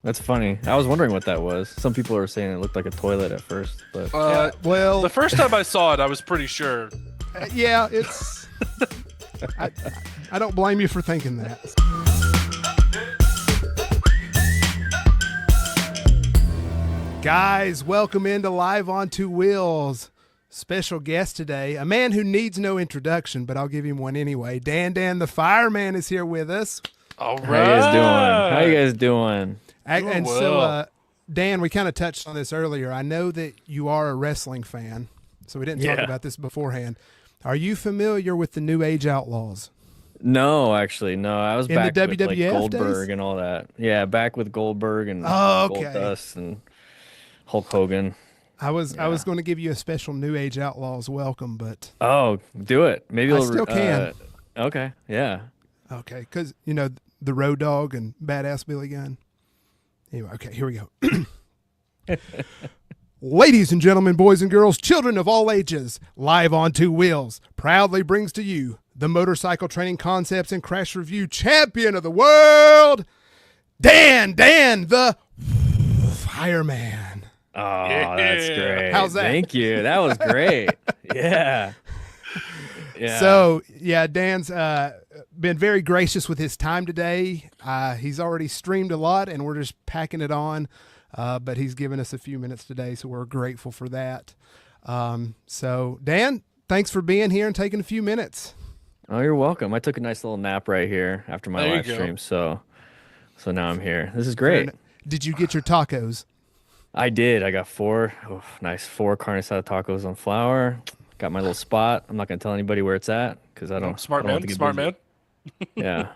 That's funny. I was wondering what that was. Some people were saying it looked like a toilet at first, but Well, The first time I saw it, I was pretty sure. yeah, it's. I, I don't blame you for thinking that. Guys, welcome into Live on Two Wheels. Special guest today, a man who needs no introduction, but I'll give him one anyway. DanDantheFireMan is here with us. All how you guys doing? How you guys doing? And well. so, Dan, we kind of touched on this earlier. I know that you are a wrestling fan, so we didn't talk about this beforehand. Are you familiar with the New Age Outlaws? No, actually, no. I was In back the with like WWF Goldberg days? and all that. Yeah, back with Goldberg and okay. Goldust and Hulk Hogan. I was going to give you a special New Age Outlaws welcome, but Oh, do it. Maybe I still can. Okay, yeah. Okay, because you know the Road Dogg and Badass Billy Gunn. Anyway, okay, here we go. Ladies and gentlemen, boys and girls, children of all ages, Live on Two Wheels proudly brings to you the motorcycle training concepts and crash review champion of the world, Dan the Fireman. Oh, that's great. How's that? Thank you. That was great. Yeah. Yeah. So, yeah, Dan's been very gracious with his time today. He's already streamed a lot, and we're just packing it on. But he's given us a few minutes today, so we're grateful for that. So, Dan, thanks for being here and taking a few minutes. Oh, you're welcome. I took a nice little nap right here after my There you live go. stream, so now I'm here. This is great. Did you get your tacos? I did. I got four carne asada tacos on flour. Got my little spot. I'm not gonna tell anybody where it's at because I don't. Smart I don't want man, to get smart busy. man. Yeah,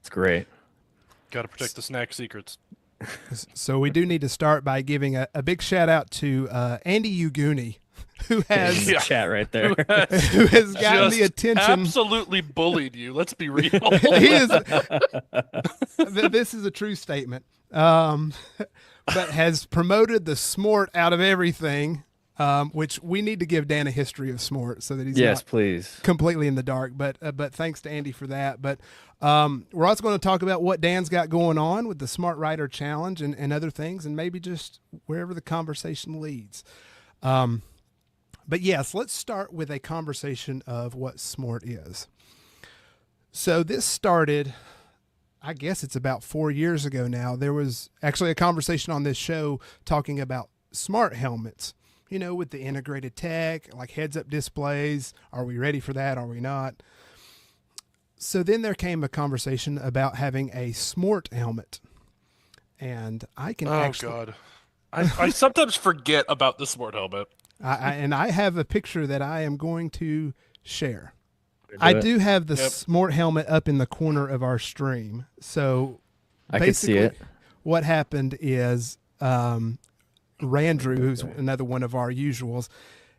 it's great. Got to protect the snack secrets. So we do need to start by giving a big shout out to Andy Uguni, who has The chat right there. who has gotten the Just attention. Absolutely bullied you. Let's be real. He is. This is a true statement. But has promoted the S.M.A.R.T out of everything, which we need to give Dan a history of S.M.A.R.T so that he's Yes, not please. completely in the dark. But thanks to Andy for that. But we're also going to talk about what Dan's got going on with the Smart Rider Challenge and other things, and maybe just wherever the conversation leads. But yes, let's start with a conversation of what S.M.A.R.T is. So this started, I guess it's about 4 years ago now. There was actually a conversation on this show talking about smart helmets, you know, with the integrated tech, like heads-up displays. Are we ready for that? Are we not? So then there came a conversation about having a S.M.A.R.T helmet. And I can God. I sometimes forget about the smart helmet. I have a picture that I am going to share. Do I it. do have the Yep. S.M.A.R.T helmet up in the corner of our stream. So I could see it. what happened is Randrew, who's another one of our usuals,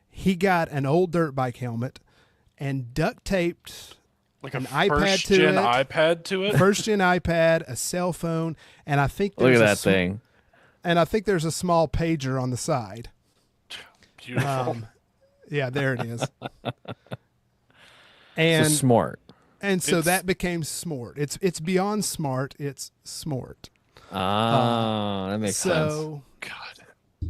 he got an old dirt bike helmet and duct taped Like an a iPad first to gen it. iPad to it. first gen iPad, a cell phone, and I think Look there's at a that thing. and I think there's a small pager on the side. Beautiful. Yeah, there it is. So And smart. and so It's- that became S.M.A.R.T. It's beyond smart. It's S.M.A.R.T. Ah, that makes sense. So God.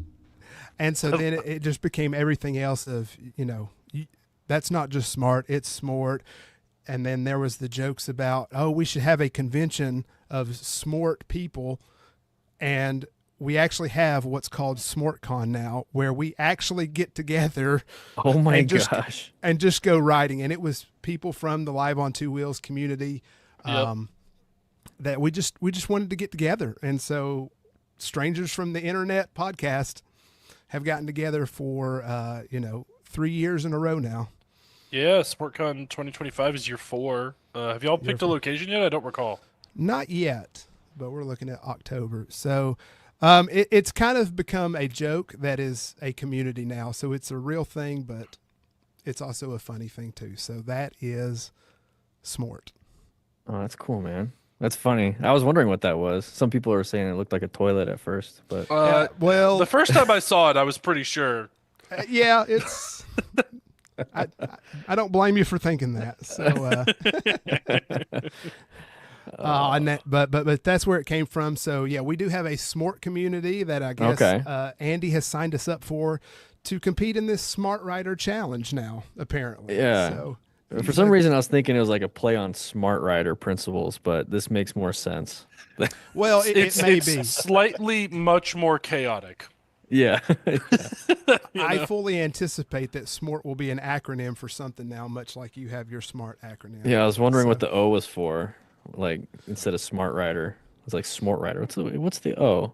and so then it just became everything else of, you know, that's not just smart, it's S.M.A.R.T. And then there was the jokes about, oh, we should have a convention of S.M.A.R.T people. And we actually have what's called S.M.A.R.TCon now, where we actually get together Oh my and just- gosh. and just go riding. And it was people from the Live on Two Wheels community that we just wanted to get together. And so strangers from the internet podcast have gotten together for 3 years in a row now. Yeah, SportCon 2025 is year 4. Have y'all picked a location yet? I don't recall. Not yet, but we're looking at October. So it's kind of become a joke that is a community now. So it's a real thing, but it's also a funny thing too. So that is S.M.A.R.T. Oh, that's cool, man. That's funny. I was wondering what that was. Some people were saying it looked like a toilet at first, but Well, The first time I saw it, I was pretty sure. yeah, it's. I don't blame you for thinking that. So, And that, but that's where it came from. So yeah, we do have a SMORT community that I guess Okay. Andy has signed us up for to compete in this Smart Rider Challenge now, apparently. Yeah. So For some reason, I was thinking it was like a play on Smart Rider principles, but this makes more sense. well, it It's may it's be. slightly much more chaotic. Yeah. You I know? fully anticipate that SMORT will be an acronym for something now, much like you have your SMART acronym. Yeah, I was wondering So what the O was for. Like instead of Smart Rider, it's like Smart Rider. What's the O?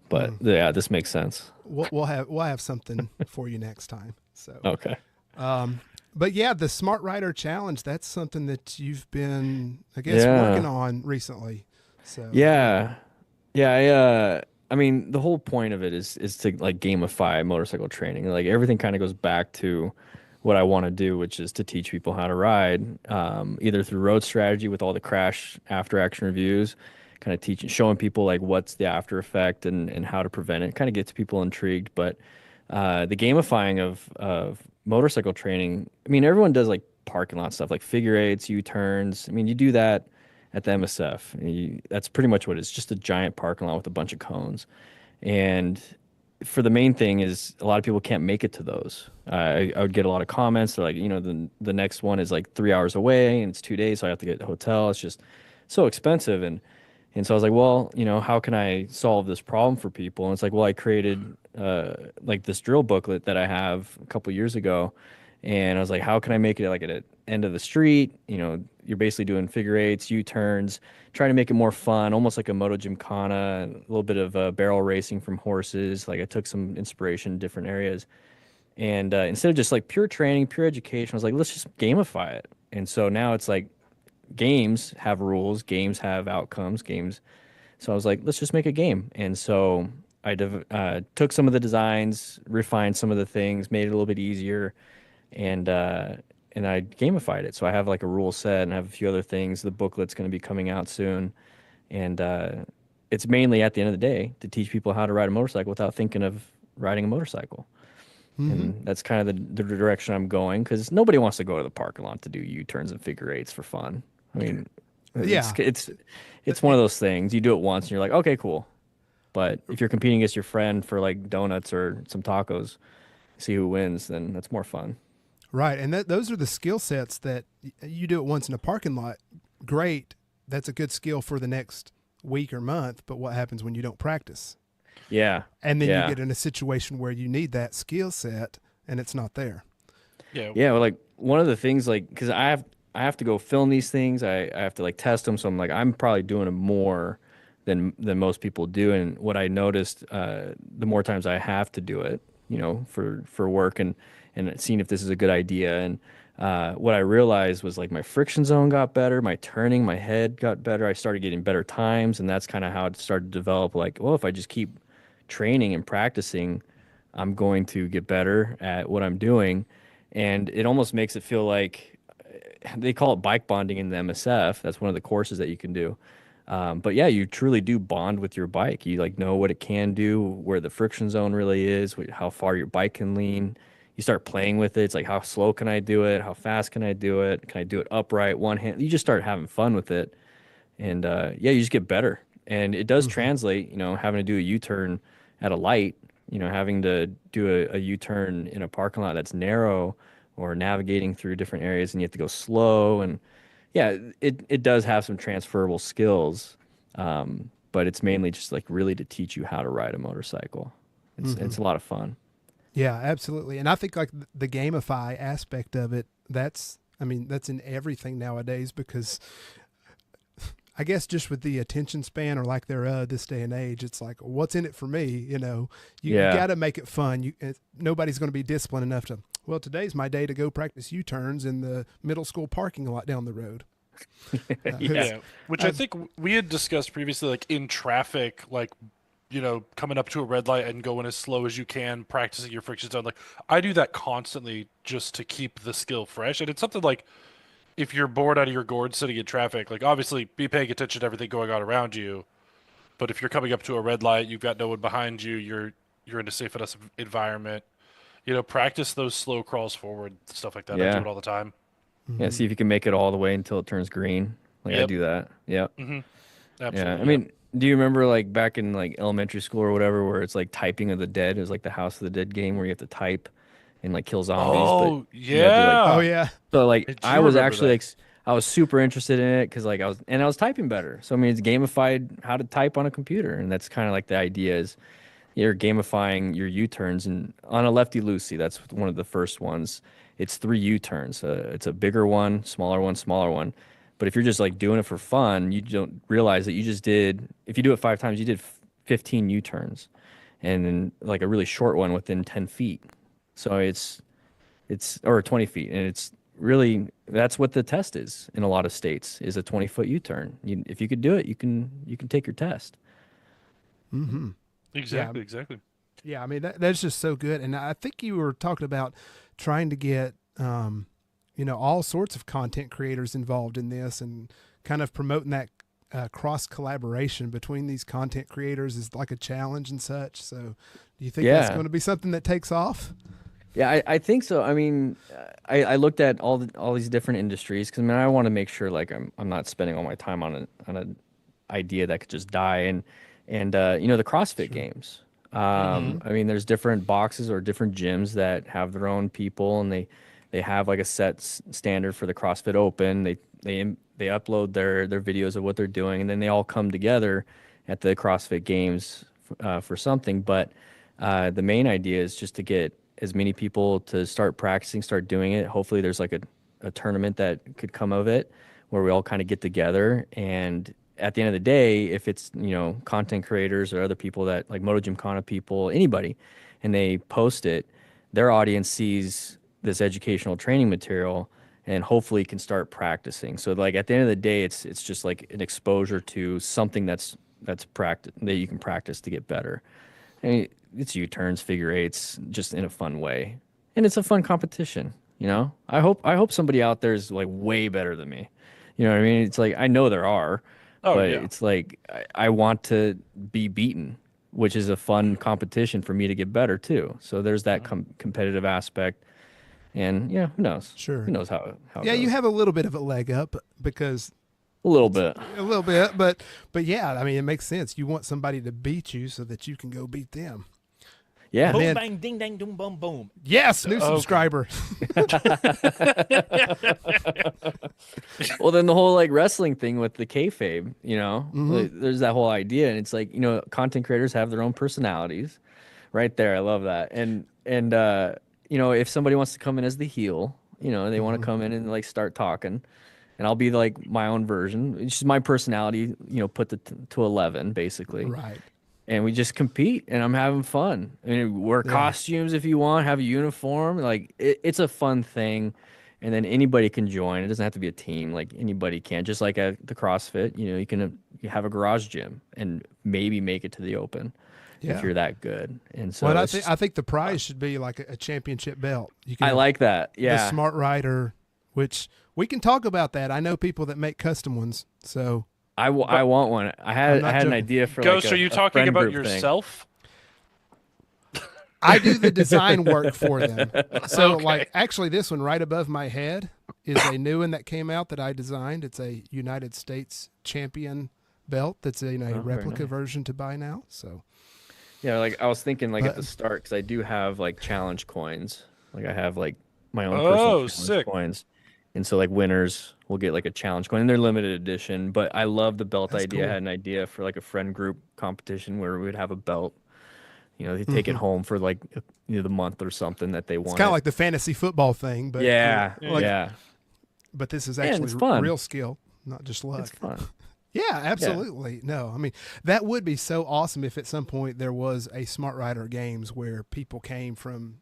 But yeah, this makes sense. we'll have something for you next time. So, Okay. but yeah, the Smart Rider Challenge, that's something that you've been, I guess, working Yeah. on recently. So Yeah. Yeah, I mean, the whole point of it is to like gamify motorcycle training. Like everything kind of goes back to what I want to do, which is to teach people how to ride, either through road strategy with all the crash after action reviews, kind of teaching, showing people like what's the after effect and how to prevent it. Kind of gets people intrigued, but the gamifying of motorcycle training. I mean, everyone does like parking lot stuff, like figure eights, U-turns. I mean, you do that at the MSF. That's pretty much what it is, just a giant parking lot with a bunch of cones. And for the main thing is a lot of people can't make it to those. I would get a lot of comments. They're like, the next one is like 3 hours away and it's 2 days, so I have to get a hotel. It's just so expensive. And so I was like, well, how can I solve this problem for people? And it's like, well, I created like this drill booklet that I have a couple years ago. And I was like, how can I make it like at the end of the street? You're basically doing figure eights, U-turns, trying to make it more fun, almost like a Moto Gymkhana, a little bit of barrel racing from horses. Like I took some inspiration in different areas. And instead of just like pure training, pure education, I was like, let's just gamify it. And so now it's like games have rules, games have outcomes, games. So I was like, let's just make a game. And so took some of the designs, refined some of the things, made it a little bit easier, and uh, and I gamified it. So I have like a rule set and I have a few other things. The booklet's going to be coming out soon, and it's mainly at the end of the day to teach people how to ride a motorcycle without thinking of riding a motorcycle. And that's kind of the direction I'm going because nobody wants to go to the parking lot to do U-turns and figure eights for fun. I mean, yeah, it's one of those things. You do it once and you're like, okay, cool. But if you're competing against your friend for like donuts or some tacos, see who wins, then that's more fun. right. And those are the skill sets that you do it once in a parking lot. Great. That's a good skill for the next week or month. But what happens when you don't practice? Yeah. And then you Yeah. get in a situation where you need that skill set and it's not there. Yeah. Yeah, well, like one of the things, like, because I have to go film these things. I have to like test them. So I'm like, I'm probably doing them more than most people do. And what I noticed, the more times I have to do it, for work and seeing if this is a good idea. And what I realized was like my friction zone got better, my turning, my head got better. I started getting better times, and that's kind of how it started to develop. Like, well, if I just keep training and practicing, I'm going to get better at what I'm doing. And it almost makes it feel like they call it bike bonding in the MSF. That's one of the courses that you can do. But yeah, you truly do bond with your bike. You like know what it can do, where the friction zone really is, how far your bike can lean. You start playing with it. It's like, how slow can I do it? How fast can I do it? Can I do it upright, one hand? You just start having fun with it. And yeah, you just get better. And it does translate, having to do a U-turn at a light, having to do a U-turn in a parking lot that's narrow or navigating through different areas and you have to go slow. And yeah, it does have some transferable skills, but it's mainly just like really to teach you how to ride a motorcycle. It's a lot of fun. Yeah, absolutely. And I think like the gamify aspect of it, I mean, that's in everything nowadays because I guess just with the attention span or lack thereof this day and age, it's like, what's in it for me? You Yeah. got to make it fun. Nobody's going to be disciplined enough to, well, today's my day to go practice U-turns in the middle school parking lot down the road. Yeah. Yeah, which I think we had discussed previously, like in traffic, like coming up to a red light and going as slow as you can, practicing your friction zone. Like I do that constantly just to keep the skill fresh, and it's something like if you're bored out of your gourd sitting in traffic, like obviously be paying attention to everything going on around you. But if you're coming up to a red light, you've got no one behind you, you're in a safe enough environment. Practice those slow crawls forward, stuff like that. I do Yeah. it all the time. Yeah. See if you can make it all the way until it turns green. Like I Yep. do that. Yeah. Hmm. Yeah. I Absolutely. Yep. mean, do you remember like back in like elementary school or whatever, where it's like typing of the dead? It was like the House of the Dead game where you have to type and like kill zombies, but Oh you had to like Oh yeah, yeah. so like I I do was remember actually that. like I was super interested in it because like I was typing better. So I mean it's gamified how to type on a computer, and that's kind of like the idea is you're gamifying your U-turns and on a lefty loosey. That's one of the first ones. It's three U-turns. It's a bigger one, smaller one, smaller one. But if you're just like doing it for fun, you don't realize that you just did. If you do it 5 times, you did 15 U-turns, and then like a really short one within 10 feet. So it's or 20 feet, and it's really that's what the test is in a lot of states is a 20-foot U-turn. If you could do it, you can take your test. Mm-hmm. Yeah. Exactly. Exactly. Yeah. I mean, that's just so good. And I think you were talking about trying to get, all sorts of content creators involved in this and kind of promoting that cross collaboration between these content creators is like a challenge and such. So, do you think that's Yeah. going to be something that takes off? Yeah, I think so. I mean, I looked at all these different industries because I mean I want to make sure like I'm not spending all my time on an idea that could just die and the CrossFit Sure. games. Hmm. Mm-hmm. I mean, there's different boxes or different gyms that have their own people, and they have like a set standard for the CrossFit Open. They upload their videos of what they're doing, and then they all come together at the CrossFit Games for something. But the main idea is just to get as many people to start practicing, start doing it. Hopefully, there's like a tournament that could come of it where we all kind of get together. And at the end of the day, if it's, content creators or other people that like Moto Gymkhana people, anybody, and they post it, their audience sees this educational training material and hopefully can start practicing. So like at the end of the day, it's just like an exposure to something that's practice that you can practice to get better. I mean, it's U-turns, figure eights, just in a fun way, and it's a fun competition. I hope somebody out there is like way better than me. You know what I mean? It's like I know there are, Oh but yeah. it's like I want to be beaten, which is a fun competition for me to get better too. So there's that Mhm. competitive aspect, and yeah, who knows? Who Sure. knows how it Yeah, you goes? have a little bit of a leg up because A little it's bit. a little bit, but yeah, I mean, it makes sense. You want somebody to beat you so that you can go beat them. Yeah. And Boom, then, bang, ding, dang, doom, boom, boom. yes, new Okay. subscriber. Well, then the whole like wrestling thing with the kayfabe, Hmm. like, there's that whole idea, and it's like content creators have their own personalities, right there. I love that, and if somebody wants to come in as the heel, they want to Hmm. come in and like start talking, and I'll be like my own version. It's just my personality, put to 11 basically, Right. and we just compete, and I'm having fun. I mean, wear Yeah. costumes if you want, have a uniform. Like it's a fun thing, and then anybody can join. It doesn't have to be a team. Like anybody can. Just like at the CrossFit, you have a garage gym and maybe make it to the open if Yeah. you're that good. And Well, so it's just I think the prize should be like a championship belt. You can I have like that. the Yeah, Smart Rider, which we can talk about that. I know people that make custom ones, so But I want one. I'm I not had an joking. idea for like Ghost, are you a talking friend about group thing. yourself? I do the design work for them. So, Okay. like, actually, this one right above my head is a new one that came out that I designed. It's a United States champion belt that's in a Oh, very replica nice. version to buy now. So, Yeah, like I was thinking like at but the start because I do have like challenge coins. Like I have like my own personal Oh, challenge sick. coins. And so like winners will get like a challenge coin. And they're limited edition, but I love the belt that's idea. I had cool. an idea for like a friend group competition where we would have a belt. They take it Hmm. home for like the month or something that they It's want kind of it. like the fantasy football thing, but Yeah, Yeah. like, yeah. but this is And actually it's fun. real skill, not just It's luck. fun. Yeah, Yeah. absolutely. No, I mean, that would be so awesome if at some point there was a Smart Rider Games where people came from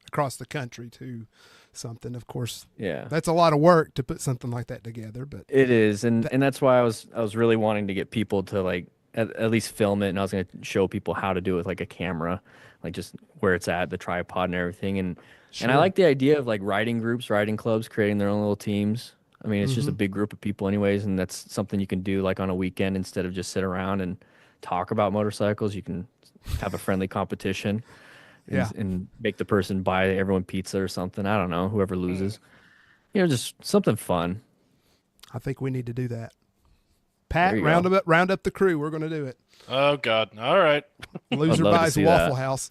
across the country to something. Of course, Yeah. that's a lot of work to put something like that together, but It is, and that, and that's why I was really wanting to get people to like at least film it, and I was gonna show people how to do it with like a camera, like just where it's at, the tripod and everything, and I sure. like the idea of like riding groups, riding clubs, creating their own little teams. I mean, it's just a Hmm. big group of people anyways, and that's something you can do like on a weekend instead of just sit around and talk about motorcycles. You can have a friendly competition Yeah, and make the person buy everyone pizza or something. I don't know, whoever Hmm. loses. Just something fun. I think we need to do that. Pat, you go. round up the crew. We're going to do it. Oh God! All right. Loser love to buys see Waffle that. House.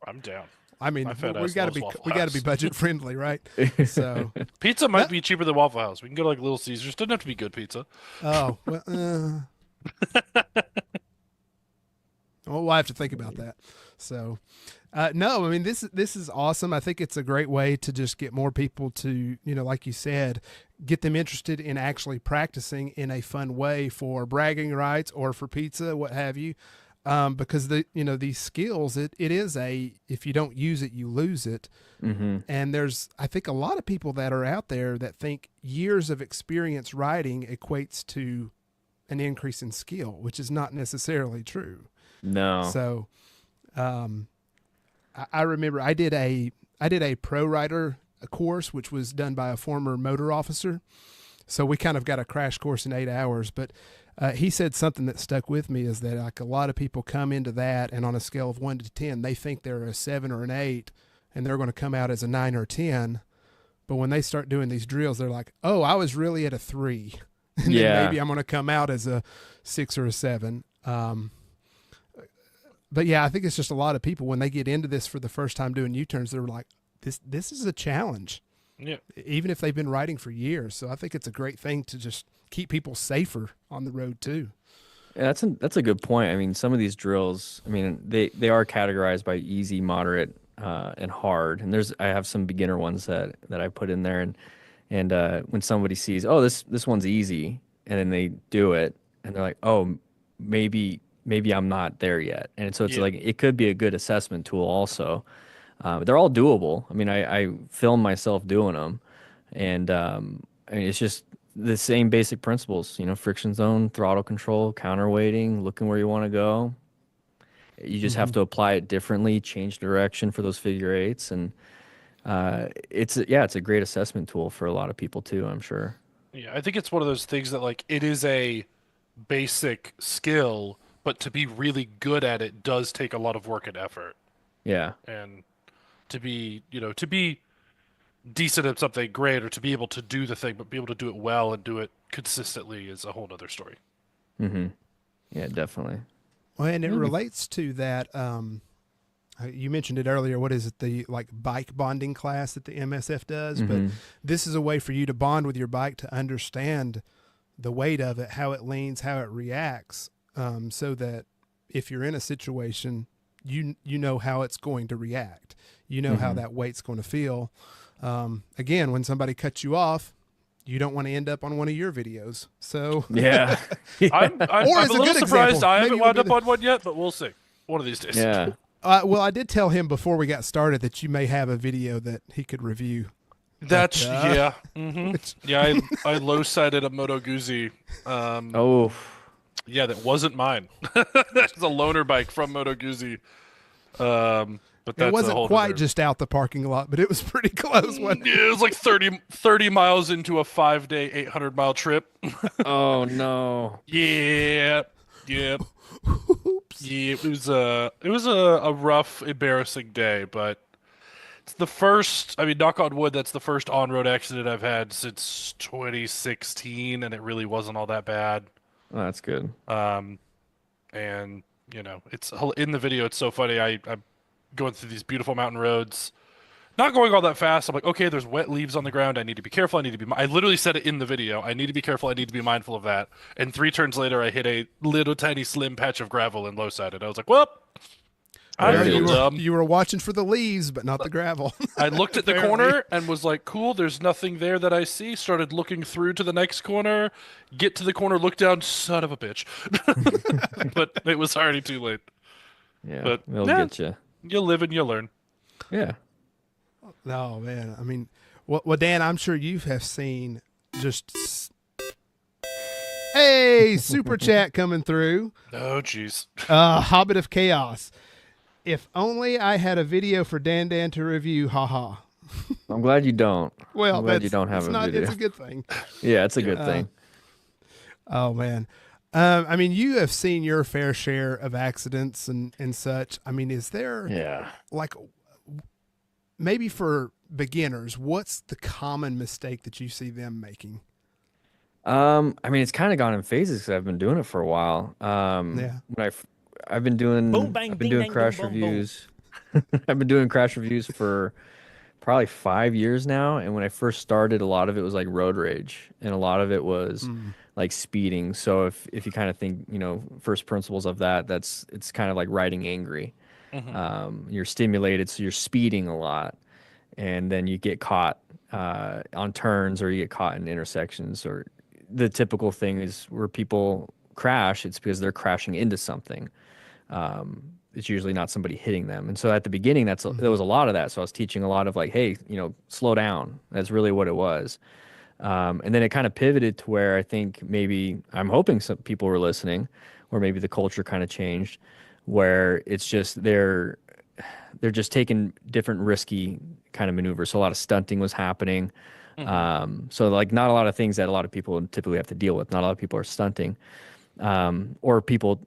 I'm down. I mean, My fat ass loves Waffle we got to be House. budget friendly, right? So, Pizza might be cheaper than Waffle House. We can go to like Little Caesars. Doesn't have to be good pizza. oh well, we'll have to think about that. So, no, I mean this is awesome. I think it's a great way to just get more people to, like you said, get them interested in actually practicing in a fun way for bragging rights or for pizza, what have you. Because these skills, it is if you don't use it, you lose it. Mm-hmm. And I think a lot of people that are out there that think years of experience riding equates to an increase in skill, which is not necessarily true. No. So, I remember I did a pro rider course, which was done by a former motor officer. So we kind of got a crash course in 8 hours, but he said something that stuck with me is that like a lot of people come into that and on a scale of 1 to 10, they think they're a 7 or an 8 and they're going to come out as a 9 or 10. But when they start doing these drills, they're like, oh, I was really at a 3. And then maybe I'm going to come out as a 6 or a 7. But yeah, I think it's just a lot of people when they get into this for the first time doing U-turns, they're like, this is a challenge. Yeah. Even if they've been riding for years. So I think it's a great thing to just keep people safer on the road too. Yeah, that's a good point. I mean, some of these drills, I mean, they are categorized by easy, moderate, and hard. And I have some beginner ones that I put in there, and when somebody sees, oh, this one's easy, and then they do it, and they're like, oh, maybe I'm not there yet. And so it's like it could be a good assessment tool also. They're all doable. I mean, I film myself doing them, and I mean, it's just the same basic principles, friction zone, throttle control, counterweighting, looking where you want to go. You just have to apply it differently, change direction for those figure eights, and it's a great assessment tool for a lot of people too, I'm sure. Yeah, I think it's one of those things that like it is a basic skill, but to be really good at it does take a lot of work and effort. Yeah. And to be decent at something great, or to be able to do the thing but be able to do it well and do it consistently is a whole other story. Mm-hmm. Yeah, definitely. Well, and it relates to that. You mentioned it earlier. What is it? The like bike bonding class that the MSF does. But this is a way for you to bond with your bike to understand the weight of it, how it leans, how it reacts, so that if you're in a situation, you know how it's going to react. You know how that weight's going to feel. Again, when somebody cuts you off, you don't want to end up on one of your videos. So yeah, I'm a little surprised I haven't wound up on one yet, but we'll see. One of these days. Yeah. Well, I did tell him before we got started that you may have a video that he could review. That's yeah. Yeah, I low sided a Moto Guzzi. Oh. Yeah, that wasn't mine. It's a loaner bike from Moto Guzzi. But that's it wasn't quite just out the parking lot, but it was pretty close. Wasn't it? Yeah, it was like 30 miles into a 5-day, 800-mile trip. Oh no. Yeah. Oops. Yeah, it was a rough, embarrassing day, but it's the first, I mean, knock on wood, that's the first on-road accident I've had since 2016, and it really wasn't all that bad. Oh, that's good. And it's in the video, it's so funny. I'm going through these beautiful mountain roads, not going all that fast. I'm like, okay, there's wet leaves on the ground. I need to be careful. I literally said it in the video. I need to be careful. I need to be mindful of that. And 3 turns later, I hit a little tiny slim patch of gravel and low sided. I was like, well, I feel dumb. You were watching for the leaves, but not the gravel. I looked at the corner and was like, cool, there's nothing there that I see. Started looking through to the next corner, get to the corner, look down, son of a bitch. But it was already too late. Yeah, but it'll get you. You live and you learn. Yeah. Oh man, I mean, well, Dan, I'm sure you have seen just. Hey, super chat coming through. Oh, jeez. Hobbit of Chaos. If only I had a video for Dan to review. Haha. I'm glad you don't. Well, I'm glad you don't have a video. It's a good thing. Yeah, it's a good thing. Oh man. I mean, you have seen your fair share of accidents and such. I mean, is there like maybe for beginners, what's the common mistake that you see them making? I mean, it's kind of gone in phases because I've been doing it for a while. Yeah. I've been Boom, doing bang, ding, dang, boom, crash boom, boom. reviews. I've been doing crash reviews for probably 5 years now. And when I first started, a lot of it was like road rage, and a lot of it was Mm. like speeding. So if you kind of think, first principles of that, it's kind of like riding angry. Hmm. You're stimulated, so you're speeding a lot, and then you get caught on turns, or you get caught in intersections, or the typical thing is where people crash, it's because they're crashing into something. It's usually not somebody hitting them. And so at the beginning, there was a lot of that. So I was teaching a lot of like, hey, slow down. That's really what it was. And then it kind of pivoted to where I think maybe I'm hoping some people were listening, or maybe the culture kind of changed, where it's just they're just taking different risky kind of maneuvers. So a lot of stunting was happening. Hmm. So like not a lot of things that a lot of people typically have to deal with. Not a lot of people are stunting, or people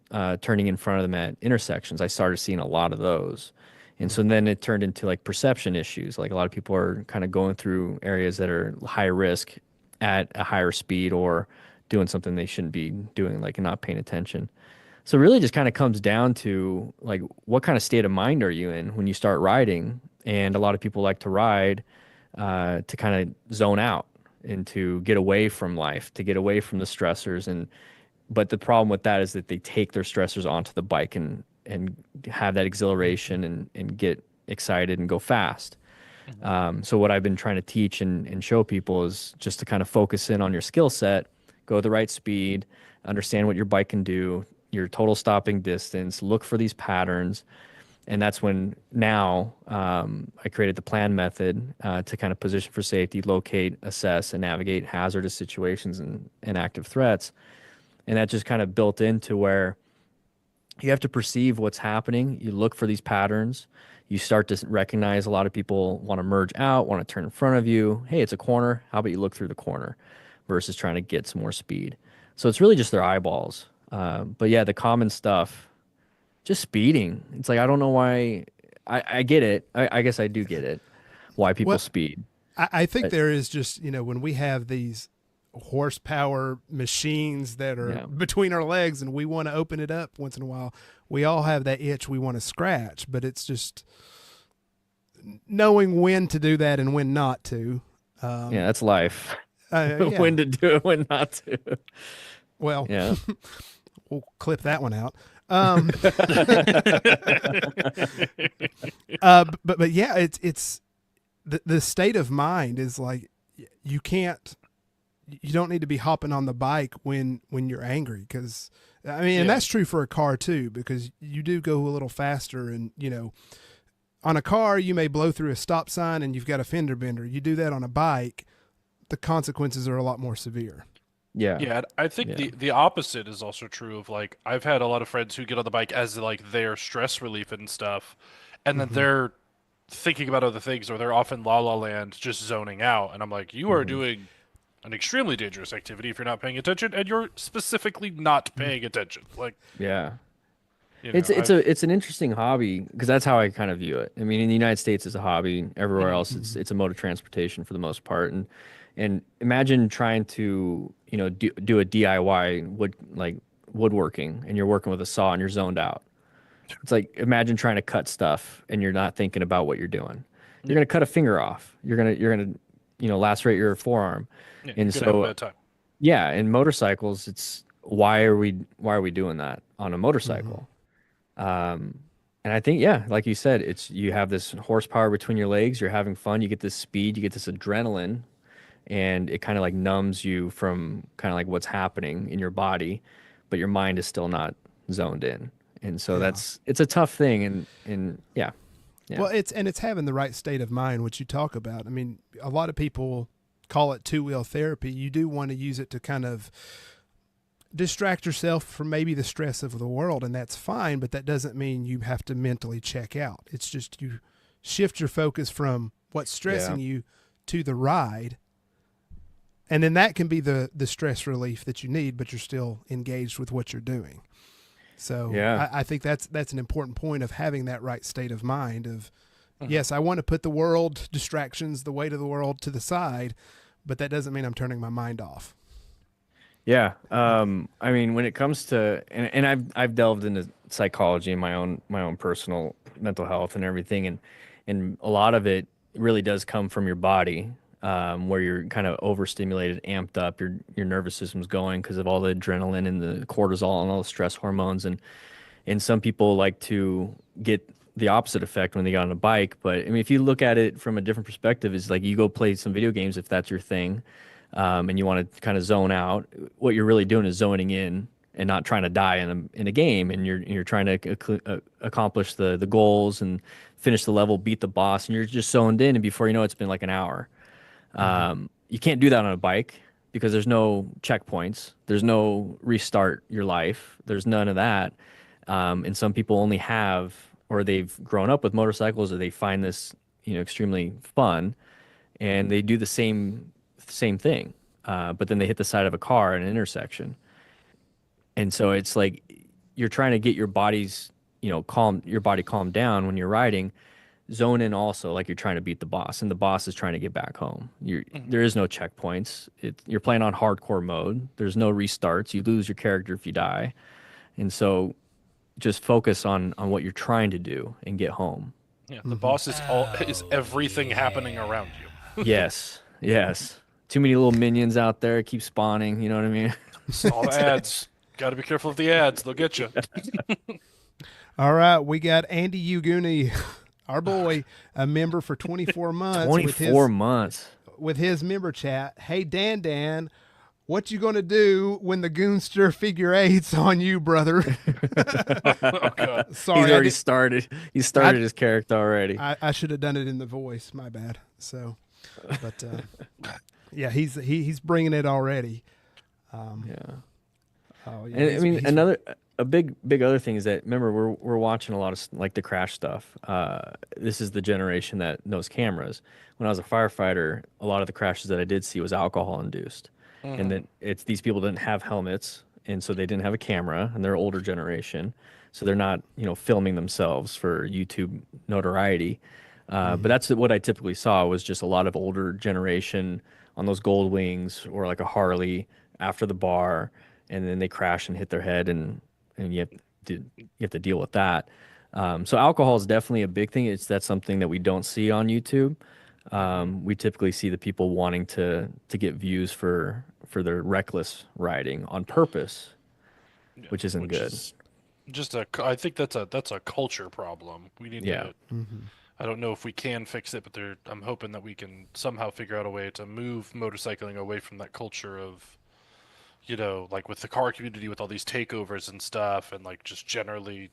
turning in front of them at intersections. I started seeing a lot of those. And so then it turned into like perception issues. Like a lot of people are kind of going through areas that are high risk at a higher speed, or doing something they shouldn't be doing, like not paying attention. So it really just kind of comes down to like what kind of state of mind are you in when you start riding? And a lot of people like to ride to kind of zone out and to get away from life, to get away from the stressors. And but the problem with that is that they take their stressors onto the bike and have that exhilaration and get excited and go fast. Hmm. So what I've been trying to teach and show people is just to kind of focus in on your skill set, go at the right speed, understand what your bike can do, your total stopping distance, look for these patterns. And that's when now I created the plan method to kind of position for safety, locate, assess, and navigate hazardous situations and active threats. And that just kind of built into where you have to perceive what's happening. You look for these patterns. You start to recognize a lot of people want to merge out, want to turn in front of you. Hey, it's a corner. How about you look through the corner versus trying to get some more speed? So it's really just their eyeballs. But yeah, the common stuff, just speeding. It's like, I don't know why. I get it. I guess I do get it, why people Well, speed. I think But there is just, when we have these horsepower machines that are yeah, between our legs and we want to open it up once in a while, we all have that itch we want to scratch, but it's just knowing when to do that and when not to. yeah, that's life. Yeah. When to do it, when not to. Well, Yeah. we'll clip that one out. But yeah, it's the state of mind is like you don't need to be hopping on the bike when you're angry, because I mean, and Yeah. that's true for a car too, because you do go a little faster, and on a car you may blow through a stop sign and you've got a fender bender. You do that on a bike, the consequences are a lot more severe. Yeah. Yeah, I think Yeah. the opposite is also true of like I've had a lot of friends who get on the bike as like their stress relief and stuff, and then Hmm. they're thinking about other things or they're off in la la land just zoning out, and I'm like, you are Mhm. doing an extremely dangerous activity if you're not paying attention, and you're specifically not paying attention. Like, Yeah. you It's know, it's I've a it's an interesting hobby because that's how I kind of view it. I mean, in the United States, it's a hobby. Everywhere Mhm. else, it's a mode of transportation for the most part. And imagine trying to do a DIY woodworking, and you're working with a saw and you're zoned out. It's like imagine trying to cut stuff and you're not thinking about what you're doing. You're Yeah, gonna cut a finger off. You're gonna lacerate your forearm. yeah, you're And gonna have a so bad time. yeah, in motorcycles, it's why are we doing that on a Hmm. motorcycle? Um, and I think, yeah, like you said, it's you have this horsepower between your legs, you're having fun, you get this speed, you get this adrenaline, and it kind of like numbs you from kind of like what's happening in your body, but your mind is still not zoned in. And so Yeah. it's a tough thing. And yeah, yeah, Well, it's having the right state of mind, which you talk about. I mean, a lot of people call it two-wheel therapy. You do want to use it to kind of distract yourself from maybe the stress of the world, and that's fine, but that doesn't mean you have to mentally check out. It's just you shift your focus from what's yeah, stressing you to the ride, and then that can be the stress relief that you need, but you're still engaged with what you're doing. So yeah, I think that's an important point of having that right state of mind of, Mhm. yes, I want to put the world distractions, the weight of the world to the side, but that doesn't mean I'm turning my mind off. Yeah. I mean, when it comes to and I've delved into psychology and my own personal mental health and everything, and a lot of it really does come from your body, where you're kind of overstimulated, amped up, your nervous system's going because of all the adrenaline and the cortisol and all the stress hormones, and some people like to get the opposite effect when they get on a bike. But I mean, if you look at it from a different perspective, is like you go play some video games if that's your thing, and you want to kind of zone out. What you're really doing is zoning in and not trying to die in a game, and you're trying to accomplish the goals and finish the level, beat the boss, and you're just zoned in. And before you know it, it's been like an hour. Mm-hmm. You can't do that on a bike because there's no checkpoints. There's no restart your life. There's none of that. And some people only have, or they've grown up with motorcycles, or they find this, extremely fun, and they do the same thing. But then they hit the side of a car at an intersection, and so it's like you're trying to get your body calmed down when you're riding, zone in also like you're trying to beat the boss, and the boss is trying to get back home. Mhm. There is no checkpoints. You're playing on hardcore mode. There's no restarts. You lose your character if you die, and so just focus on what you're trying to do and get home. Yeah, the Mm-hmm. boss is everything happening around you. Yes, yes. Too many little minions out there keep spawning. You know what I mean? All the ads. Got to be careful of the ads; they'll get you. All right, we got Andy Uguni, our boy, a member for 24 months with 24 months. his member chat. Hey Dan, what you gonna do when the Goonster figure eight's on you, brother? Oh God. He's Sorry, already started. He I, started his character already. I should have done it in the voice. My bad. So, but yeah, he's bringing it already. Um, Yeah. oh yeah, And I mean, another a big other thing is that remember we're watching a lot of like the crash stuff. This is the generation that knows cameras. When I was a firefighter, a lot of the crashes that I did see was alcohol induced, and Hmm. that it's these people didn't have helmets, and so they didn't have a camera, and they're older generation, so they're not filming themselves for YouTube notoriety. But mhm. that's what I typically saw was just a lot of older generation on those gold wings or like a Harley after the bar, and then they crash and hit their head, and you have to deal with that. So alcohol is definitely a big thing. That's something that we don't see on YouTube. We typically see the people wanting to get views for their reckless riding on purpose, Yeah, which isn't which good. is just I think that's a culture problem. We need Yeah. to. Hmm. I don't know if we can fix it, but I'm hoping that we can somehow figure out a way to move motorcycling away from that culture of, like with the car community with all these takeovers and stuff, and like just generally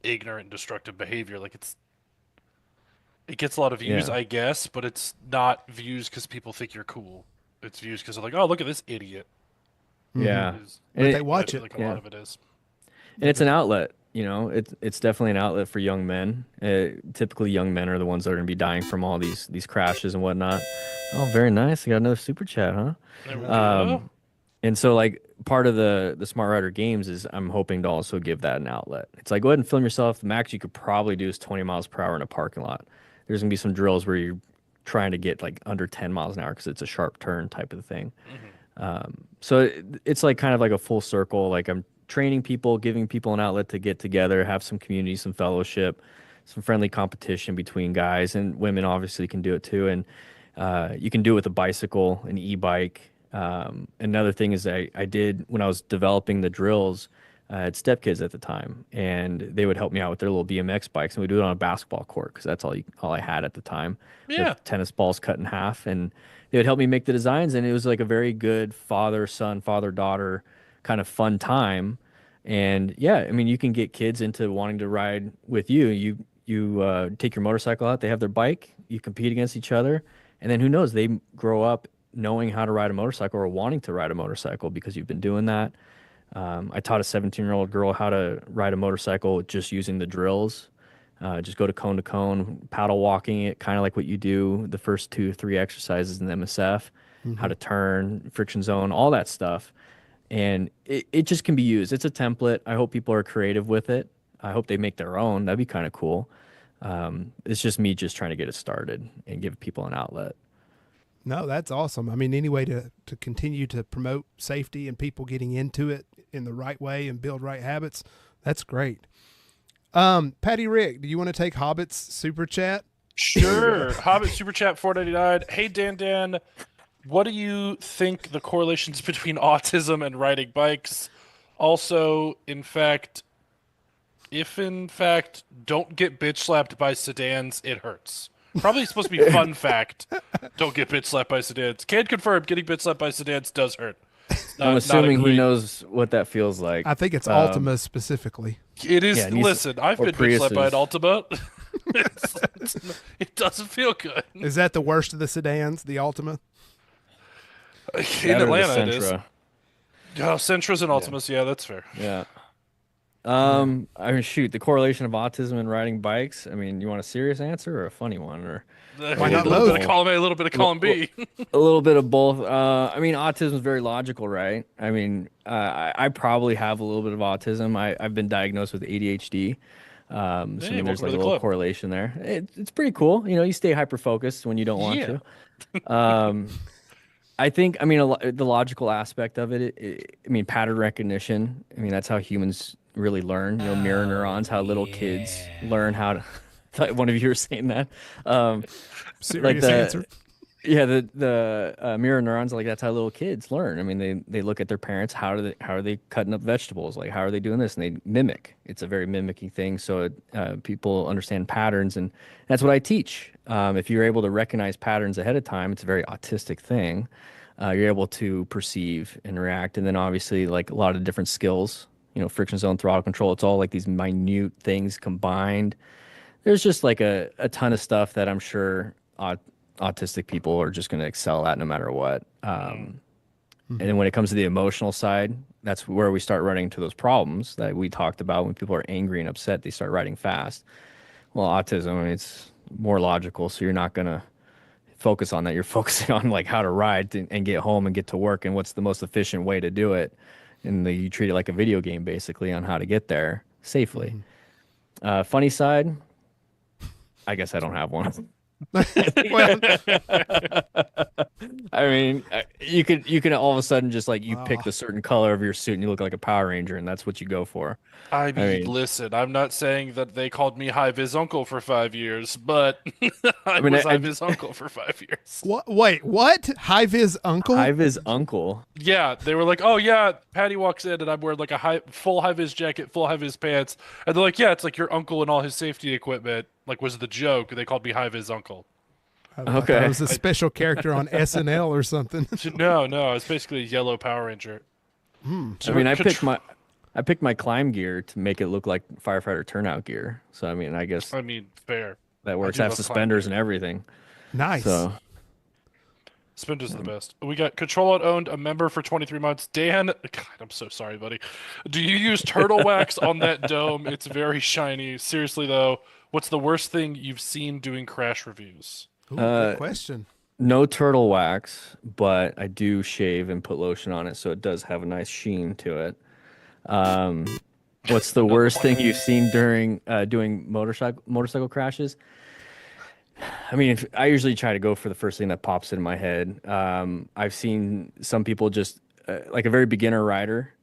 ignorant and destructive behavior. Like it gets a lot of views, Yeah. I guess, but it's not views because people think you're cool. It's views because they're like, oh, look at this idiot. Hmm. Yeah. Is And But they what I watch feel it. like a lot yeah. of it is. And Yeah, it's but an outlet, it's definitely an outlet for young men. Typically young men are the ones that are going to be dying from all these crashes and whatnot. Oh, very nice. I got another super chat, huh? There we go. Um, and so like part of the Smart Rider games is I'm hoping to also give that an outlet. It's like go ahead and film yourself. The max you could probably do is 20 miles per hour in a parking lot. There's gonna be some drills where you're trying to get like under 10 miles an hour because it's a sharp turn type of thing. Hmm. So it's like kind of like a full circle. Like I'm training people, giving people an outlet to get together, have some community, some fellowship, some friendly competition between guys and women. Obviously, can do it too, and you can do it with a bicycle, an e-bike. Another thing is I did when I was developing the drills. I had stepkids at the time, and they would help me out with their little BMX bikes, and we do it on a basketball court because that's all I had at the time, Yeah. with tennis balls cut in half, and they would help me make the designs, and it was like a very good father son, father daughter kind of fun time. And yeah, I mean, you can get kids into wanting to ride with you. You take your motorcycle out, they have their bike, you compete against each other, and then who knows, they grow up knowing how to ride a motorcycle or wanting to ride a motorcycle because you've been doing that. I taught a 17-year-old girl how to ride a motorcycle just using the drills. Just go to cone, paddle walking it, kind of like what you do the first 2 or 3 exercises in the MSF, how hmm to turn, friction zone, all that stuff. And it just can be used. It's a template. I hope people are creative with it. I hope they make their own. That'd be kind of cool. It's just me just trying to get it started and give people an outlet. No, that's awesome. I mean, any way to continue to promote safety and people getting into it in the right way and build right habits, that's great. Patty Rick, do you want to take Hobbit's super chat? Sure. Hobbit Super Chat 499. Hey Dan, what do you think the correlations between autism and riding bikes? Also, in fact, if in fact don't get bitch slapped by sedans, it hurts. Probably supposed to be fun fact. Don't get bitch slapped by sedans. Can confirm getting bitch slapped by sedans does hurt. I'm Not a assuming he great. knows what that feels like. I think it's Um, Altima specifically. It yeah, is. and he's Listen, I've or been bitch slapped by an Priuses. Altima. It doesn't feel good. Is that the worst of the sedans, the Altima? In That or the Atlanta, it is. Sentra. Oh, Sentras and Yeah. Altimas. Yeah, that's fair. Yeah. Yeah. I mean, shoot, the correlation of autism and riding bikes. I mean, you want a serious answer or a funny one, or A Why not little bit of both? column A, a little bit of column B. a little bit of both? I mean, autism is very logical, right? I mean, I probably have a little bit of autism. I've been diagnosed with ADHD. So I Hey, mean, there's welcome to like a the little club. correlation there. It's pretty cool. You know, you stay hyper focused when you don't want Yeah. to. Um, I think, I mean, the logical aspect of it, I mean, pattern recognition. I mean, that's how humans really learn. You know, mirror Oh, neurons, how little kids yeah. learn how to. Thought one of you were saying that. Um, like Serious the answer. yeah, the mirror neurons, like that's how little kids learn. I mean, they look at their parents. How are they cutting up vegetables? Like, how are they doing this? And they mimic. It's a very mimicking thing. So people understand patterns, and that's what I teach. If you're able to recognize patterns ahead of time, it's a very autistic thing. You're able to perceive and react, and then obviously like a lot of different skills. You know, friction zone, throttle control. It's all like these minute things combined. There's just like a ton of stuff that I'm sure autistic people are just going to excel at no matter what. Mm. And then when it comes to the emotional side, that's where we start running into those problems that we talked about. When people are angry and upset, they start writing fast. Well, autism, I mean, it's more logical, so you're not going to focus on that. You're focusing on like how to ride and get home and get to work and what's the most efficient way to do it. And you treat it like a video game basically on how to get there safely. Funny side, I guess I don't have one. Well, I mean, you can all of a sudden just like you pick uh, the certain color of your suit and you look like a Power Ranger and that's what you go for. I I mean, mean, listen, I'm not saying that they called me High Vis Uncle for 5 years, but I I mean, was High Vis Uncle for 5 years. what? Wait, what? High vis uncle? Hive is uncle. Yeah, they were like, "Oh yeah." Patty walks in, and I'm wearing like a full high vis jacket, full high vis pants, and they're like, "Yeah, it's like your uncle and all his safety equipment." Like, was the joke? They called me High Vis Uncle. I thought that Okay. was a special character on SNL or something. So, no, it's basically a yellow Power Ranger. I mean, Contr- I picked my climb gear to make it look like firefighter turnout gear. So I mean, I guess I mean, fair. that I works. do I have love suspenders climbing. and everything. Nice. So Spinder's the best. We got Control Out owned a member for 23 months. Dan, God, I'm so sorry, buddy. Do you use turtle wax on that dome? It's very shiny. Seriously though, what's the worst thing you've seen doing crash reviews? Ooh, uh, good question. no turtle wax, but I do shave and put lotion on it, so it does have a nice sheen to it. Um, what's the Another worst point. thing you've seen during doing motorcycle crashes? I mean, I usually try to go for the first thing that pops in my head. I've seen some people just like a very beginner rider.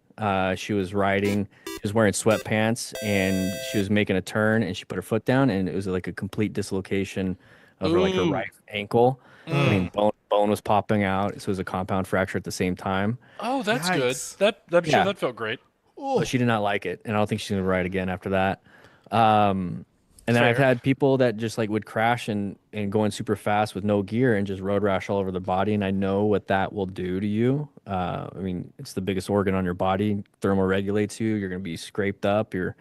She was riding, she was wearing sweatpants, and she was making a turn, and she put her foot down, and it was like a complete dislocation of her like her Ooh. right ankle. I Ugh. mean, bone was popping out, so it was a compound fracture at the same time. Oh, that's good. Yikes. That I'm sure Yeah, that felt great. Oh, but she did not like it, and I don't think she's gonna ride again after that. Um, and then I've Fair. had people that just like would crash and going super fast with no gear and just road rash all over the body, and I know what that will do to you. I mean, it's the biggest organ on your body, thermoregulates you. You're gonna be scraped up. Your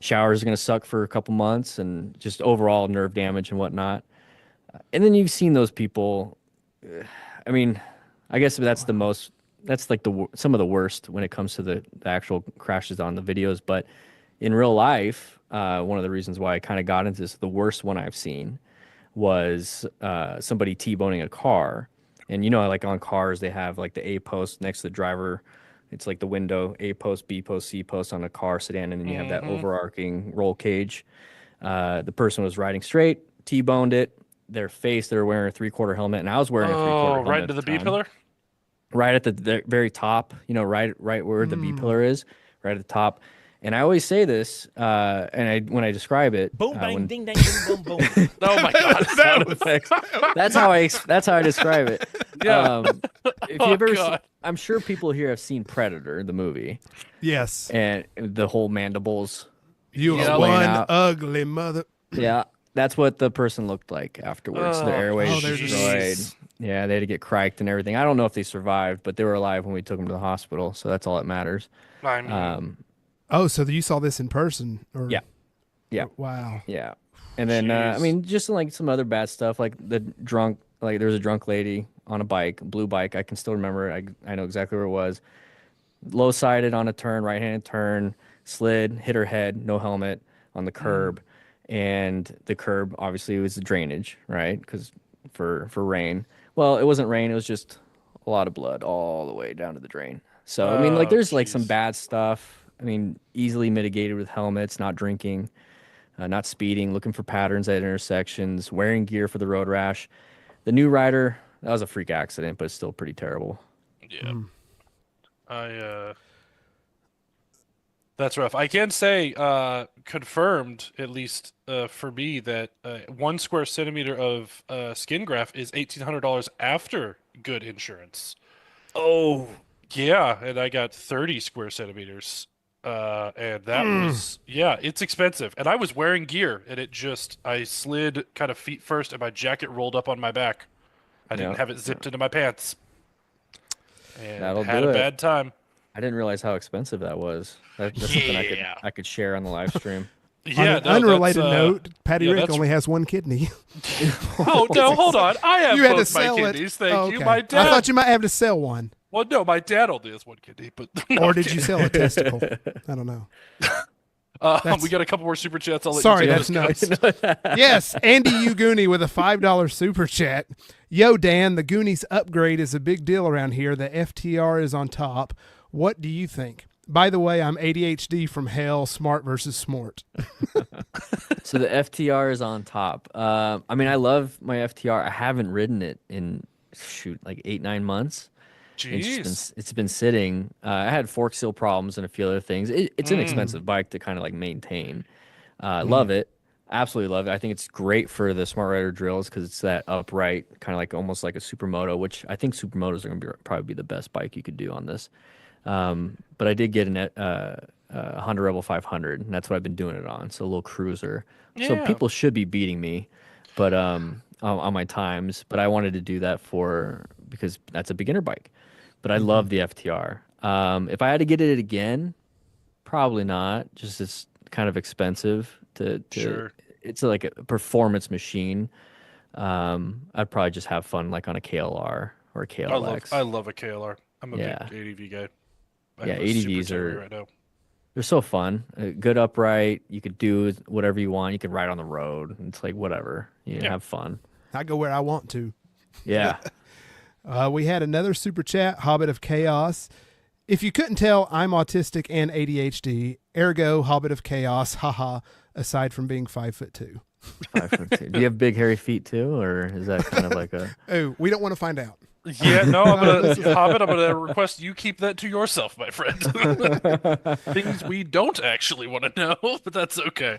showers are gonna suck for a couple months, and just overall nerve damage and whatnot. And then you've seen those people. I mean, I guess that's the most. That's like some of the worst when it comes to the actual crashes on the videos. But in real life, one of the reasons why I kind of got into this, the worst one I've seen was somebody T-boning a car. And you know, like on cars, they have like the A post next to the driver. It's like the window, A post, B post, C post on a car sedan, and then you have that Mm-hmm. overarching roll cage. The person was riding straight, T-boned it. their face, they were wearing a 3/4 helmet, and I was wearing a 3/4 Oh, right helmet into at the the B time. pillar. Right at the very top, right where the B Mm. pillar is, right at the top. And I always say this, and when I describe it, Boom, bang, when ding, dang, boom, boom, boom. Oh my God. sound effects, that's how I describe it. Yeah. If you Oh ever, God. I'm sure people here have seen Predator, the movie, Yes. and the whole mandibles You are Yeah. splaying one out. ugly mother. Yeah, that's what the person looked like afterwards. Their Oh, airways Oh, they're destroyed. jeez. Yeah, they had to get criked and everything. I don't know if they survived, but they were alive when we took them to the hospital, so that's all that matters. I mean, Um, Oh, so you saw this in person? Or yeah, yeah, Wow. yeah. And then I jeez. mean, just like some other bad stuff, like there was a drunk lady on a bike, blue bike. I can still remember it. I know exactly where it was. Low sided on a turn, right handed turn, slid, hit her head, no helmet on the curb, and the curb obviously was the drainage, right? Because for rain. Well, it wasn't rain. It was just a lot of blood all the way down to the drain. So I mean, like Oh, there's like some jeez. bad stuff. I mean, easily mitigated with helmets, not drinking, not speeding, looking for patterns at intersections, wearing gear for the road rash. The new rider, that was a freak accident, but it's still pretty terrible. Yeah. I That's rough. I can say, confirmed, at least for me, that 1 square centimeter of skin graft is $1,800 after good insurance. Oh, Yeah, and I got 30 square centimeters. And that was, yeah, it's expensive. And I was wearing gear, and I slid kind of feet first, and my jacket rolled up on my back. I didn't yeah, have it zipped into my pants, and that'll had do a it. bad time. I didn't realize how expensive that was. That's something Yeah. I could share on the live stream. On Yeah, an no, unrelated that's, note, Patty yeah, Rick that's- only has one kidney. Oh, no, hold on. I have You had to both my sell it. kidneys. Thank Oh, you. okay. My I dad. thought you might have to sell one. Well, no, my dad only has one kidney, but no, Or I'm did you kidding. sell a testicle? I don't know. That's- We got a couple more super chats. I'll let Sorry, you that's take nuts. Yes, Andy Uguni with a $5 super chat. Yo, Dan, the Goonies upgrade is a big deal around here. The FTR is on top. What do you think? By the way, I'm ADHD from hell, smart versus smart. So the FTR is on top. I mean, I love my FTR. I haven't ridden it in like 8-9 months. Jeez. It's been sitting. I had fork seal problems and a few other things. It's an expensive bike to kind of like maintain. Love it, absolutely love it. I think it's great for the Smart Rider drills because it's that upright, kind of like almost like a supermoto, which I think supermotos are going to probably be the best bike you could do on this. But I did get a Honda Rebel 500, and that's what I've been doing it on. So a little cruiser. So Yeah. people should be beating me, but on my times. But I wanted to do that because that's a beginner bike. But I love the FTR. If I had to get it again, probably not. Just it's kind of expensive to Sure. It's like a performance machine. I'd probably just have fun like on a KLR or a KLX. I love a KLR. I'm a Yeah. big ADV guy. I Yeah, have a Super ADVs Tenere are right now. they're so fun. Good upright. You could do whatever you want. You could ride on the road. It's like whatever. You Yeah. have fun. I go where I want to. Yeah. We had another super chat, Hobbit of Chaos. If you couldn't tell, I'm autistic and ADHD. Ergo, Hobbit of Chaos. Haha. Aside from being 5'2". 5'2". Do you have big hairy feet too, or is that kind of like a? Oh, we don't want to find out. Yeah, no, I'm gonna Hobbit. I'm gonna request you keep that to yourself, my friend. Things we don't actually want to know, but that's okay.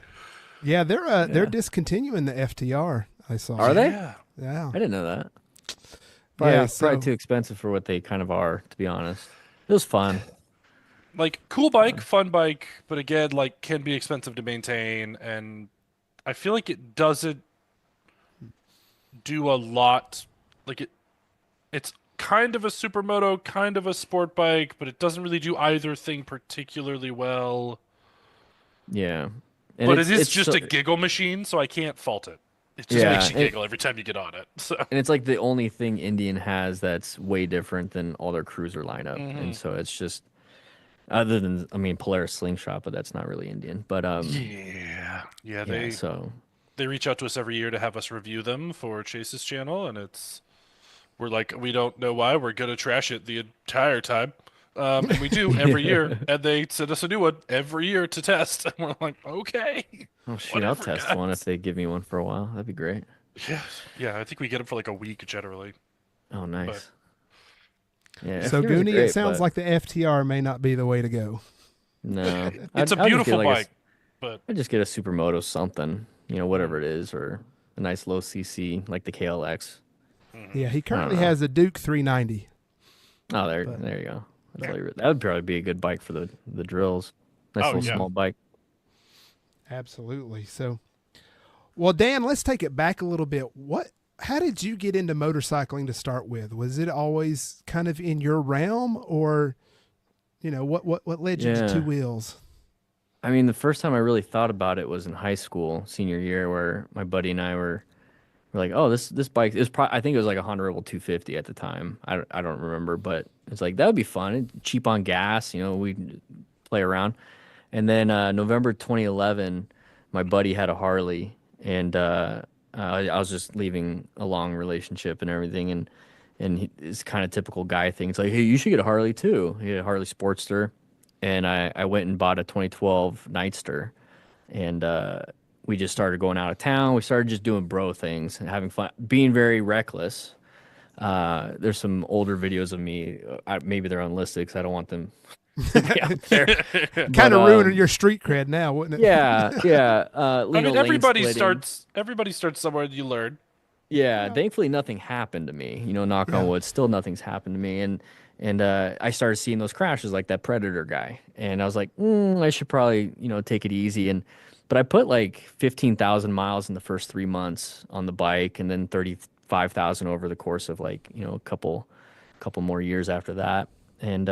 Yeah, they're discontinuing the FTR. I saw. Are they? Yeah. Yeah. I didn't know that. Probably, Yeah, probably so- too expensive for what they kind of are, to be honest. It was fun. Like cool bike, fun bike, but again, like can be expensive to maintain, and I feel like it doesn't do a lot. Like it's kind of a supermoto, kind of a sport bike, but it doesn't really do either thing particularly well. Yeah. And But it is it's just so- a giggle machine, so I can't fault it. It just Yeah, makes you it- giggle every time you get on it. So And it's like the only thing Indian has that's way different than all their cruiser lineup. Mm-hmm. And so it's just other than I mean Polaris Slingshot, but that's not really Indian. But yeah, yeah, they so they reach out to us every year to have us review them for Chase's channel, and we're like, we don't know why, we're gonna trash it the entire time. And we do every year, and they send us a new one every year to test. And we're like, okay. oh shoot, I'll Whatever, test one guys. if they give me one for a while. That'd be great. Yeah, yeah. I think we get them for like a week generally, Oh, but nice. Yeah, So FTRs are Goonie, it great, sounds but like the FTR may not be the way to go. no, it's a I'll just get beautiful like bike. But I just get a supermoto something, mm, whatever it is, or a nice low CC like the KLX. Yeah, mhm. he I don't currently know. has a Duke 390. Oh, But there you go. Yeah. That would probably be a good bike for the drills. Nice Oh little yeah. mhm, small bike. absolutely. So, well, Dan, let's take it back a little bit. How did you get into motorcycling to start with? Was it always kind of in your realm, or what led you to two Yeah. wheels? I mean, the first time I really thought about it was in high school, senior year, where my buddy and I were like, oh, this bike is probably, I think it was like a Honda Rebel 250 at the time. I don't remember, but it's like that would be fun. Cheap on gas, we play around. And then November 2011, my buddy had a Harley, and I was just leaving a long relationship and everything, and it's kind of typical guy thing. It's like, hey, you should get a Harley too. He had a Harley Sportster, and I went and bought a 2012 Nightster, and we just started going out of town. We started just doing bro things and having fun, being very reckless. There's some older videos of me. Maybe they're unlisted because I don't want them to be out there. Kind But of ruining your street cred now, wouldn't yeah, it? yeah. I mean, Lane splitting. everybody starts somewhere and you learn. Yeah, Yeah. thankfully nothing happened to me. Knock on Yeah. wood. Still nothing's happened to me. And I started seeing those crashes like that Predator guy, and I was like, I should probably take it easy. But I put like 15,000 miles in the first 3 months on the bike, and then 35,000 over the course of like a couple more years after that. And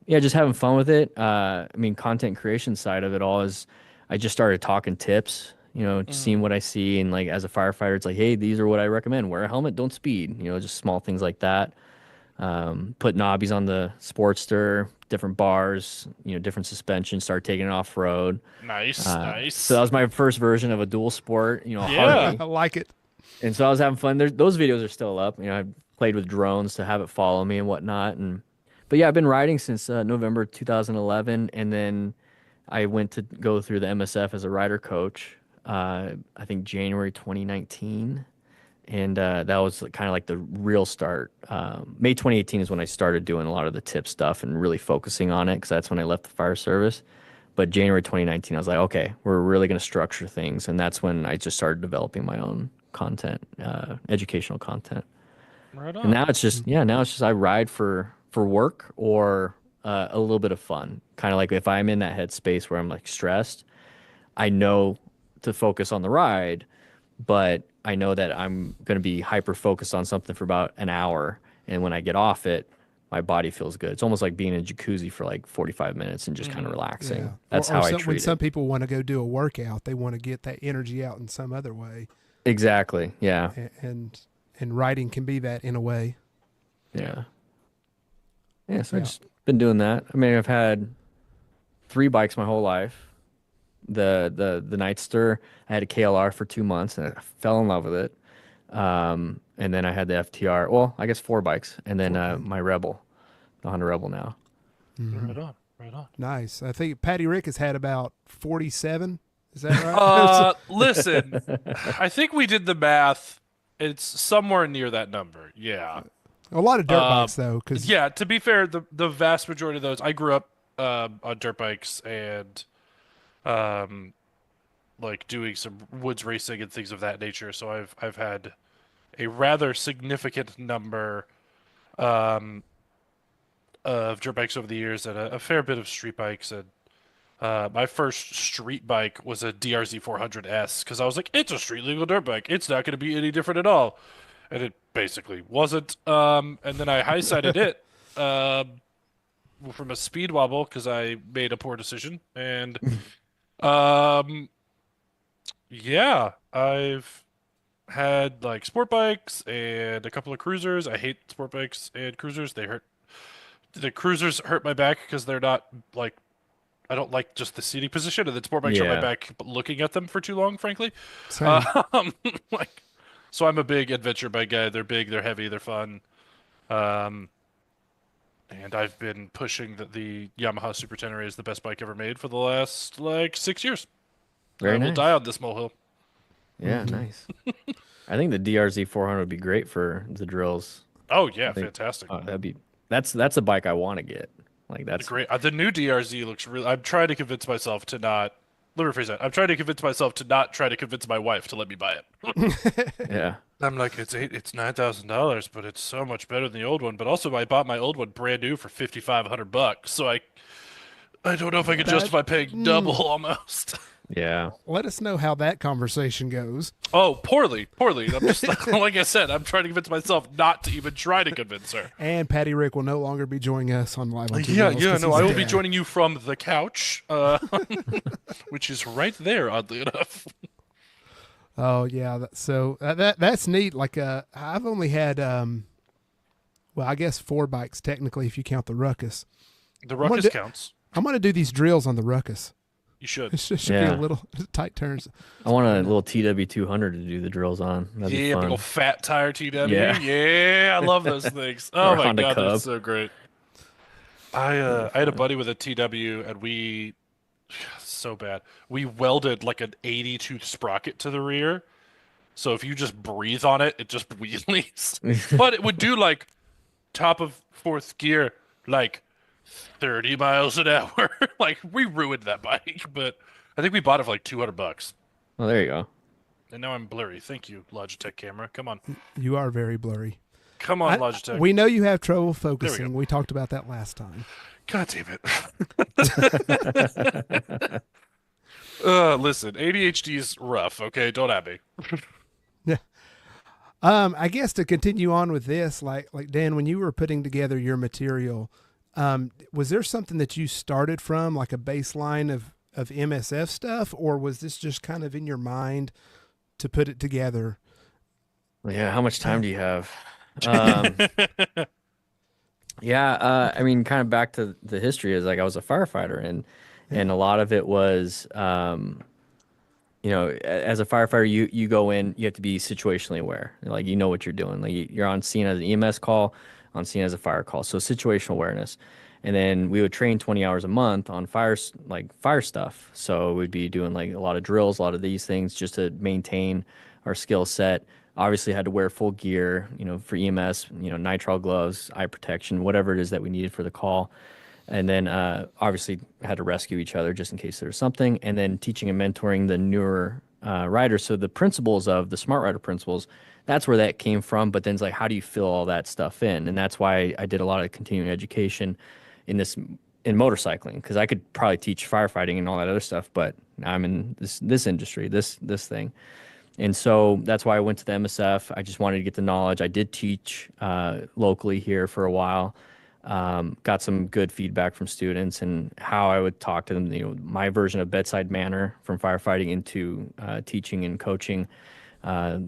yeah, just having fun with it. I mean, content creation side of it all is I just started talking tips, seeing Mhm. what I see. And like as a firefighter, it's like, hey, these are what I recommend. Wear a helmet, don't speed, just small things like that. Put knobbies on the Sportster, different bars, different suspension, start taking it off road. Nice, So that nice. was my first version of a dual sport, a Yeah. Harley. I like it. And so I was having fun. Those videos are still up. I played with drones to have it follow me and whatnot. But yeah, I've been riding since November 2011, and then I went to go through the MSF as a rider coach. I think January 2019, and that was kind of like the real start. May 2018 is when I started doing a lot of the tip stuff and really focusing on it because that's when I left the fire service. But January 2019, I was like, okay, we're really going to structure things, and that's when I just started developing my own content, educational content. Right And on. now it's just, yeah, now it's just I ride for work or a little bit of fun. Kind of like if I'm in that headspace where I'm like stressed, I know to focus on the ride, but I know that I'm going to be hyper focused on something for about an hour. And when I get off it, my body feels good. It's almost like being in a jacuzzi for like 45 minutes and just kind of Hmm. relaxing. Yeah. That's Or how I when treat some it. people want to go do a workout, they want to get that energy out in some other way, Exactly. Yeah. and writing can be that in a way. Yeah. Yeah. Yeah. So I Yeah. just been doing that. I mean, I've had three bikes my whole life. The Nightster, I had a KLR for 2 months and I fell in love with it. And then I had the FTR. Well, I guess four bikes, and then Okay. my Rebel, the Honda Rebel now. Hmm. Right on. Right on. Nice. I think Patty Rick has had about 47. Is that right? Listen, I think we did the math. It's somewhere near that number. Yeah. A lot of dirt Uh, bikes though, because yeah, to be fair, the vast majority of those, I grew up on dirt bikes and um like doing some woods racing and things of that nature. So I've had a rather significant number um of dirt bikes over the years and a fair bit of street bikes. And my first street bike was a DRZ 400S because I was like, it's a street legal dirt bike. It's not going to be any different at all. And it basically wasn't. And then I high sided it from a speed wobble because I made a poor decision. And um, yeah, I've had like sport bikes and a couple of cruisers. I hate sport bikes and cruisers. They hurt. The cruisers hurt my back because they're not like I don't like just the seating position, and then sport bikes hurt my Yeah. back looking at them for too long, frankly. same. Like, so I'm a big adventure bike guy. They're big, they're heavy, they're fun. Um, and I've been pushing that the Yamaha Super Tenere is the best bike ever made for the last like 6 years. I Very will die nice. on this molehill. Yeah, nice. I think the DRZ 400 would be great for the drills. Oh I yeah, think fantastic. that'd be that's a bike I want to get. Like The that's great. The new DRZ looks really. I'm trying to convince myself to not. Let me rephrase that. I'm trying to convince myself to not try to convince my wife to let me buy it. yeah. I'm like, it's $9,000, but it's so much better than the old one. But also, I bought my old one brand new for $5,500, so I don't know if I could That justify paying double mm, almost. Yeah. let us know how that conversation goes. Oh, poorly, poorly. I'm just like I said, I'm trying to convince myself not to even try to convince her. And Patty Rick will no longer be joining us on Live on Two Yeah, Wheels yeah, because no, he's I a will be dad. joining you from the couch, which is right there, oddly enough. Oh yeah, that's neat. Like I've only had well, I guess 4 bikes technically if you count the Ruckus. The I'm gonna ruckus do, counts. I'm gonna do these drills on the Ruckus. You should. It should be a Yeah. little tight turns. I want a And little TW 200 to do the drills on. That'd be Yeah, big old fun. fat tire TW. Yeah. Yeah, I love those things. Oh Or my Honda God, they're Cub. so great. That'd be I had a fun. buddy with a TW, and we so bad. We welded like an 80 tooth sprocket to the rear. So if you just breathe on it, it just wheelies. But it would do like top of fourth gear, like 30 miles an hour. Like we ruined that bike, but I think we bought it for like $200. Oh, there you go. And now I'm blurry. Thank you, Logitech camera. Come on. you are very blurry. Come on, Logitech. We know you have trouble There we go. focusing. We talked about that last time. God damn it. Listen, ADHD is rough, okay? Don't at me. Yeah. I guess to continue on with this, like Dan, when you were putting together your material, was there something that you started from, like a baseline of MSF stuff, or was this just kind of in your mind to put it together? Yeah, how much time Uh, do you have? Yeah, I mean, kind of back to the history is like I was a firefighter yeah. and a lot of it was as a firefighter, you go in, you have to be situationally aware. Like you know what you're doing. Like you're on scene as an EMS call, on scene as a fire call. So situational awareness. And then we would train 20 hours a month on like fire stuff. So we'd be doing like a lot of drills, a lot of these things just to maintain our skill set. Obviously had to wear full gear, for EMS, nitrile gloves, eye protection, whatever it is that we needed for the call. And then obviously had to rescue each other just in case there was something. And then teaching and mentoring the newer riders. So the principles of the Smart Rider principles, that's where that came from. But then it's like, how do you fill all that stuff in? And that's why I did a lot of continuing education in motorcycling because I could probably teach firefighting and all that other stuff, but I'm in this industry, this thing. And so that's why I went to the MSF. I just wanted to get the knowledge. I did teach locally here for a while. Got some good feedback from students and how I would talk to them. My version of bedside manner from firefighting into teaching and coaching,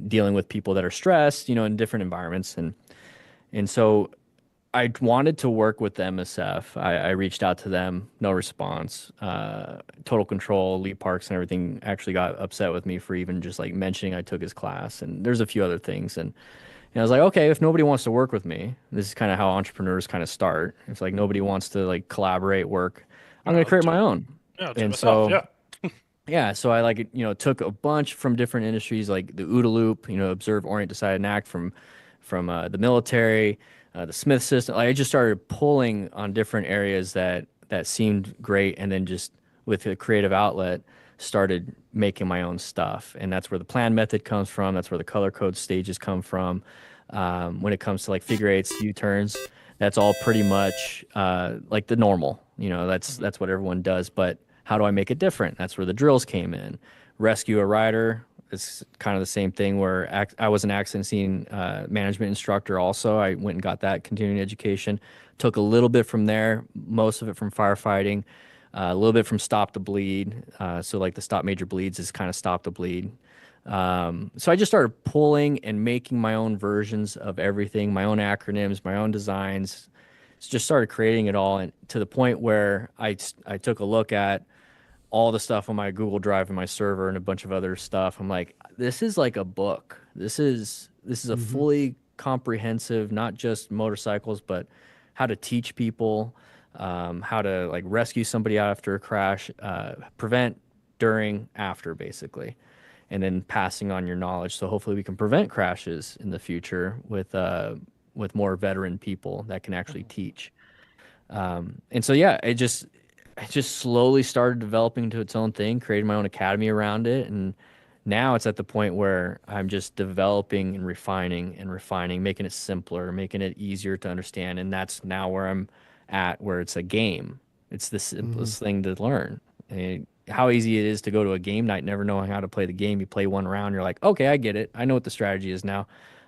dealing with people that are stressed, in different environments. And so I wanted to work with the MSF. I reached out to them, no response. Total Control, Lee Parks, and everything actually got upset with me for even just like mentioning I took his class. And there's a few other things. And I was like, okay, if nobody wants to work with me, this is kind of how entrepreneurs kind of start. It's like nobody wants to like collaborate, work. I'm going I'll to create do my it. own. Yeah, I'll do it And myself. so, Yeah. yeah, so I like, took a bunch from different industries like the OODA loop, observe, orient, decide, and act from the military, the Smith system. Like I just started pulling on different areas that seemed great, and then just with a creative outlet, started making my own stuff. And that's where the plan method comes from. That's where the color code stages come from. When it comes to like figure eights, U-turns, that's all pretty much like the normal. Mhm. That's what everyone does. But how do I make it different? That's where the drills came in. Rescue a rider. It's kind of the same thing where I was an accident scene management instructor also. I went and got that continuing education. Took a little bit from there, most of it from firefighting, a little bit from stop the bleed. So like the stop major bleeds is kind of stop the bleed. So I just started pulling and making my own versions of everything, my own acronyms, my own designs. Just started creating it all, and to the point where I took a look at all the stuff on my Google Drive and my server and a bunch of other stuff. I'm like, this is like a book. This is a Mm-hmm. fully comprehensive, not just motorcycles, but how to teach people, how to like rescue somebody out after a crash, prevent, during, after, basically. and then passing on your knowledge. So hopefully we can prevent crashes in the future with more veteran people that can actually teach. And so yeah, it just slowly started developing into its own thing, created my own academy around it, and now it's at the point where I'm just developing and refining, making it simpler, making it easier to understand, and that's now where I'm at, where it's a game. It's the Mm-hmm. simplest thing to learn. How easy it is to go to a game night, never knowing how to play the game. You play one round, you're like, okay, I get it. I know what the strategy is now.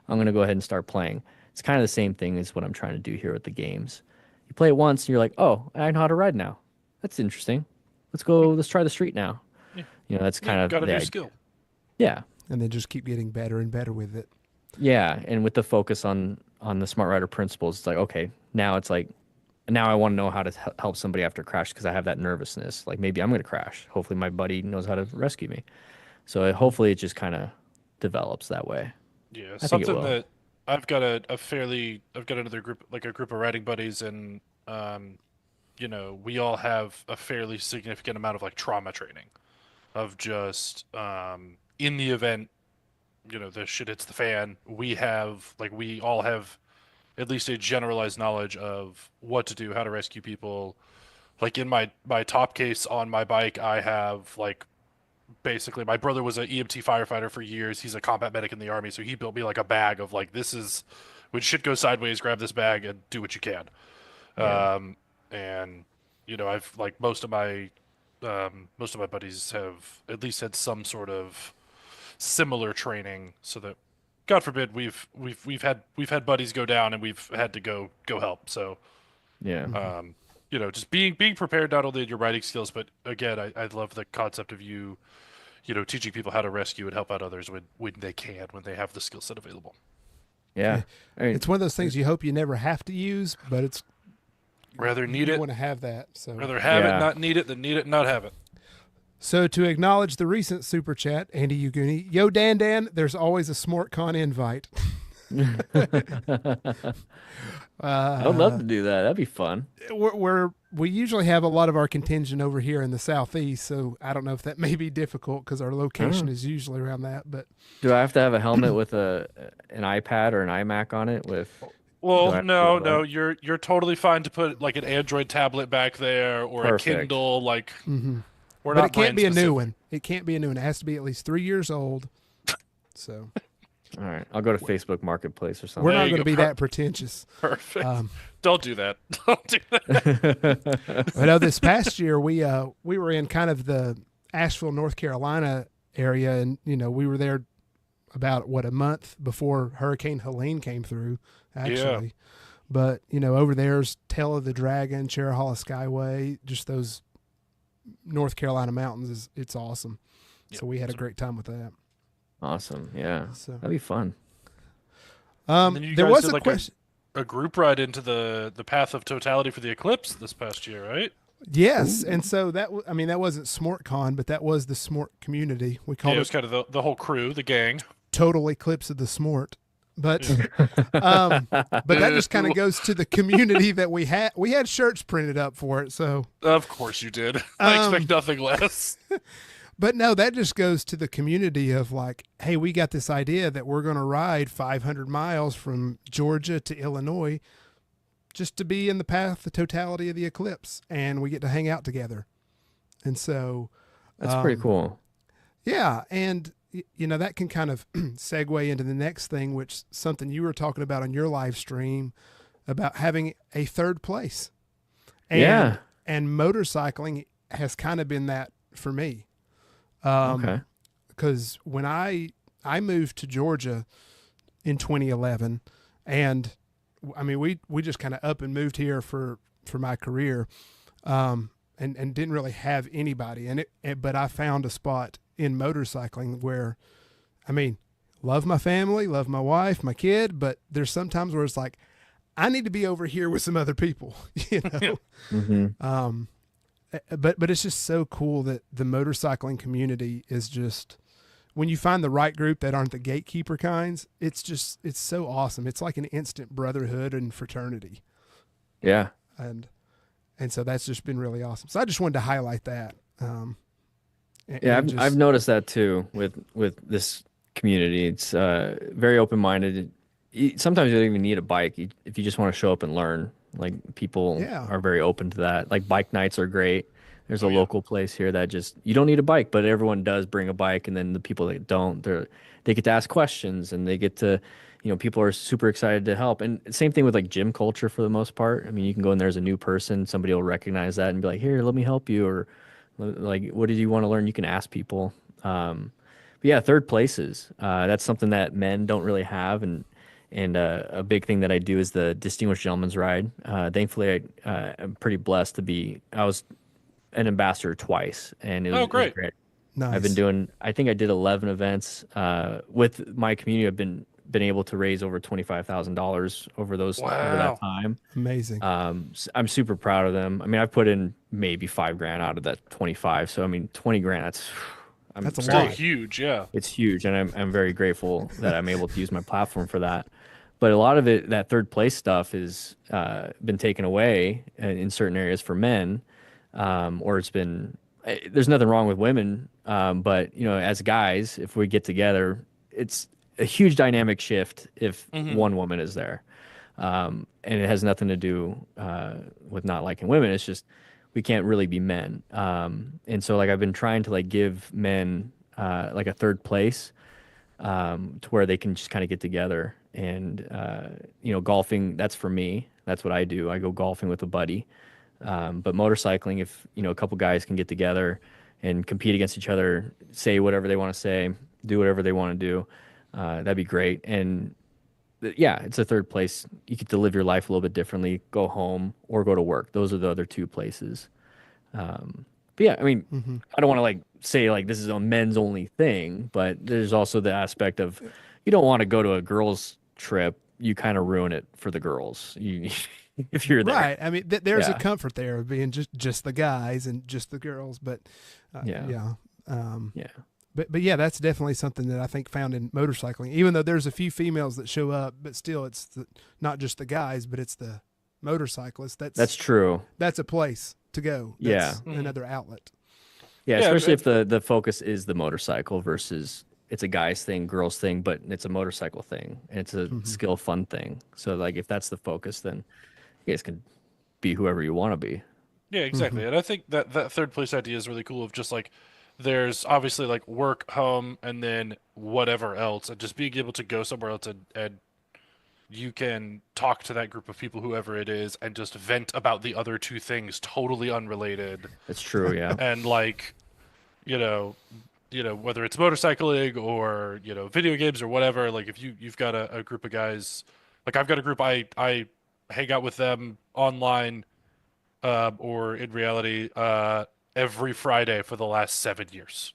I'm gonna go ahead and start playing. It's kind of the same thing as what I'm trying to do here with the games. You play it once, and you're like, oh, I know how to ride now. That's interesting. Let's go. Let's try the street now. Yeah, That's yeah, kind of got a the new idea. skill. Yeah, And then just keep getting better and better with it. yeah, and with the focus on the smart rider principles, it's like okay, now it's like now I want to know how to help somebody after a crash because I have that nervousness. Like maybe I'm going to crash. Hopefully my buddy knows how to rescue me. So hopefully it just kind of develops that way. Yeah, I think it something will. that I've got another group, like a group of riding buddies, and um, we all have a fairly significant amount of like trauma training of just in the event, the shit hits the fan, we all have at least a generalized knowledge of what to do, how to rescue people. Like in my top case on my bike, I have like basically my brother was an EMT firefighter for years. He's a combat medic in the army, so he built me like a bag of like this is when shit goes sideways, grab this bag and do what you can. Yeah. And I've like most of my buddies have at least had some sort of similar training, so that God forbid we've had buddies go down and we've had to go help. So Yeah. Mm-hmm. just being prepared not only in your writing skills, but again, I love the concept of teaching people how to rescue and help out others when they can, when they have the skill set available. Yeah. I mean, It's one of those things you hope you never have to use, but it's Rather need you it, want to have that. So, rather have it, yeah. not need it, than need it, not have it. so to acknowledge the recent super chat, Andy Uguni, yo Dan, there's always a SMARTCon invite. I would love to do that. That'd be fun. We usually have a lot of our contingent over here in the southeast, so I don't know if that may be difficult because our location Oh. is usually around that. But Do I have to have a helmet with an iPad or an iMac on it with do I Well, have to do no, all no, that? you're totally fine to put like an Android tablet back there or a Perfect. Kindle. Like mhm. we're But not it can't brand be a new specific. one. It can't be a new one. It has to be at least 3 years old. So All right. I'll go to Facebook Marketplace or we're something. There not you going to go. be that pretentious. Perfect. Um, Don't do that. Don't do that. I know this past year we were in kind of the Asheville, North Carolina area, and we were there about a month before Hurricane Helene came through, actually. But over there's Tail of the Dragon, Cherahalla Skyway, just those North Carolina mountains it's awesome. Yep. So we had a great time with that. Awesome. Yeah. So That'd be fun. And then you there guys was did a like question. a group ride into the path of totality for the eclipse this past year, right? Yes, and so I mean that wasn't SMORTCon, but that was the SMORT community. We Yeah, called it it was kind of the whole crew, the gang. Total Eclipse of the SMORT. But Yeah. but that just kind of goes to the community that we had. We had shirts printed up for it. So, Of course you did. I expect nothing less. but no, that just goes to the community of like, hey, we got this idea that we're going to ride 500 miles from Georgia to Illinois just to be in the path, the totality of the eclipse, and we get to hang out together. And so, That's pretty cool. yeah, and that can kind of segue into the next thing, which something you were talking about on your live stream about having a third place. And, Yeah. and motorcycling has kind of been that for me. Because when I moved to Georgia in 2011, and I mean we just kind of up and moved here for my career, and didn't really have anybody in it, but I found a spot in motorcycling where, I mean, love my family, love my wife, my kid, but there's sometimes where it's like, I need to be over here with some other people, Mm-hmm. But it's just so cool that the motorcycling community is just, when you find the right group that aren't the gatekeeper kinds, it's so awesome. It's like an instant brotherhood and fraternity. Yeah. And so that's just been really awesome. So I just wanted to highlight that. Yeah, and I've just noticed that too with this community. It's very open-minded. Sometimes you don't even need a bike if you just want to show up and learn. Like people yeah. are very open to that. Like bike nights are great. There's a Oh yeah. local place here that just you don't need a bike, but everyone does bring a bike, and then the people that don't, they get to ask questions and they get to, people are super excited to help. And same thing with like gym culture for the most part. I mean, you can go in there as a new person, somebody will recognize that and be like, "Here, let me help you," or like, "What did you want to learn?" You can ask people. But yeah, third places. That's something that men don't really have, and a big thing that I do is the Distinguished Gentleman's Ride. Thankfully, I'm pretty blessed to be. I was an ambassador twice, and Oh it was great. great. I've been Nice. doing. I think I did 11 events. With my community, I've been able to raise over $25,000 over that Wow. time. Amazing. I'm super proud of them. I mean, I've put in maybe 5 grand out of that 25. So I mean, 20 grand. I'm That's a Still lot. huge, yeah. it's huge, and I'm very grateful that I'm able to use my platform for that. But a lot of it, that third place stuff, is been taken away in certain areas for men, or it's been. There's nothing wrong with women, but as guys, if we get together, it's a huge dynamic shift if Hmm. one woman is there, and it has nothing to do with not liking women. It's just we can't really be men, and so like I've been trying to like give men like a third place, to where they can just kind of get together and golfing. That's for me. That's what I do. I go golfing with a buddy. But motorcycling, if a couple guys can get together and compete against each other, say whatever they want to say, do whatever they want to do, that'd be great. And yeah, it's a third place. You get to live your life a little bit differently, go home or go to work. Those are the other two places. But yeah, I mean, Hmm. I don't want to like say like this is a men's only thing, but there's also the aspect of you don't want to go to a girls' trip. You kind of ruin it for the girls. You if you're there. Right. I mean, there's a Yeah. comfort there of being just the guys and just the girls, but Yeah. yeah. Um, Yeah. but yeah, that's definitely something that I think found in motorcycling. Even though there's a few females that show up, but still, it's not just the guys, but it's the motorcyclists. That's true. That's a place to go. Yeah. That's another outlet. Yeah, Yeah, especially if the focus is the motorcycle versus it's a guy's thing, girls thing, but it's a motorcycle thing and it's a Hmm. skill fun thing. So like if that's the focus, then you guys can be whoever you want to be. Yeah, Hmm. exactly. And I think that third place idea is really cool of just like there's obviously like work, home, and then whatever else, and just being able to go somewhere else and you can talk to that group of people, whoever it is, and just vent about the other two things totally unrelated. That's true, yeah. And like, you know, whether it's motorcycling or, video games or whatever, like if you've got a group of guys, like I've got a group I hang out with them online or in reality every Friday for the last 7 years.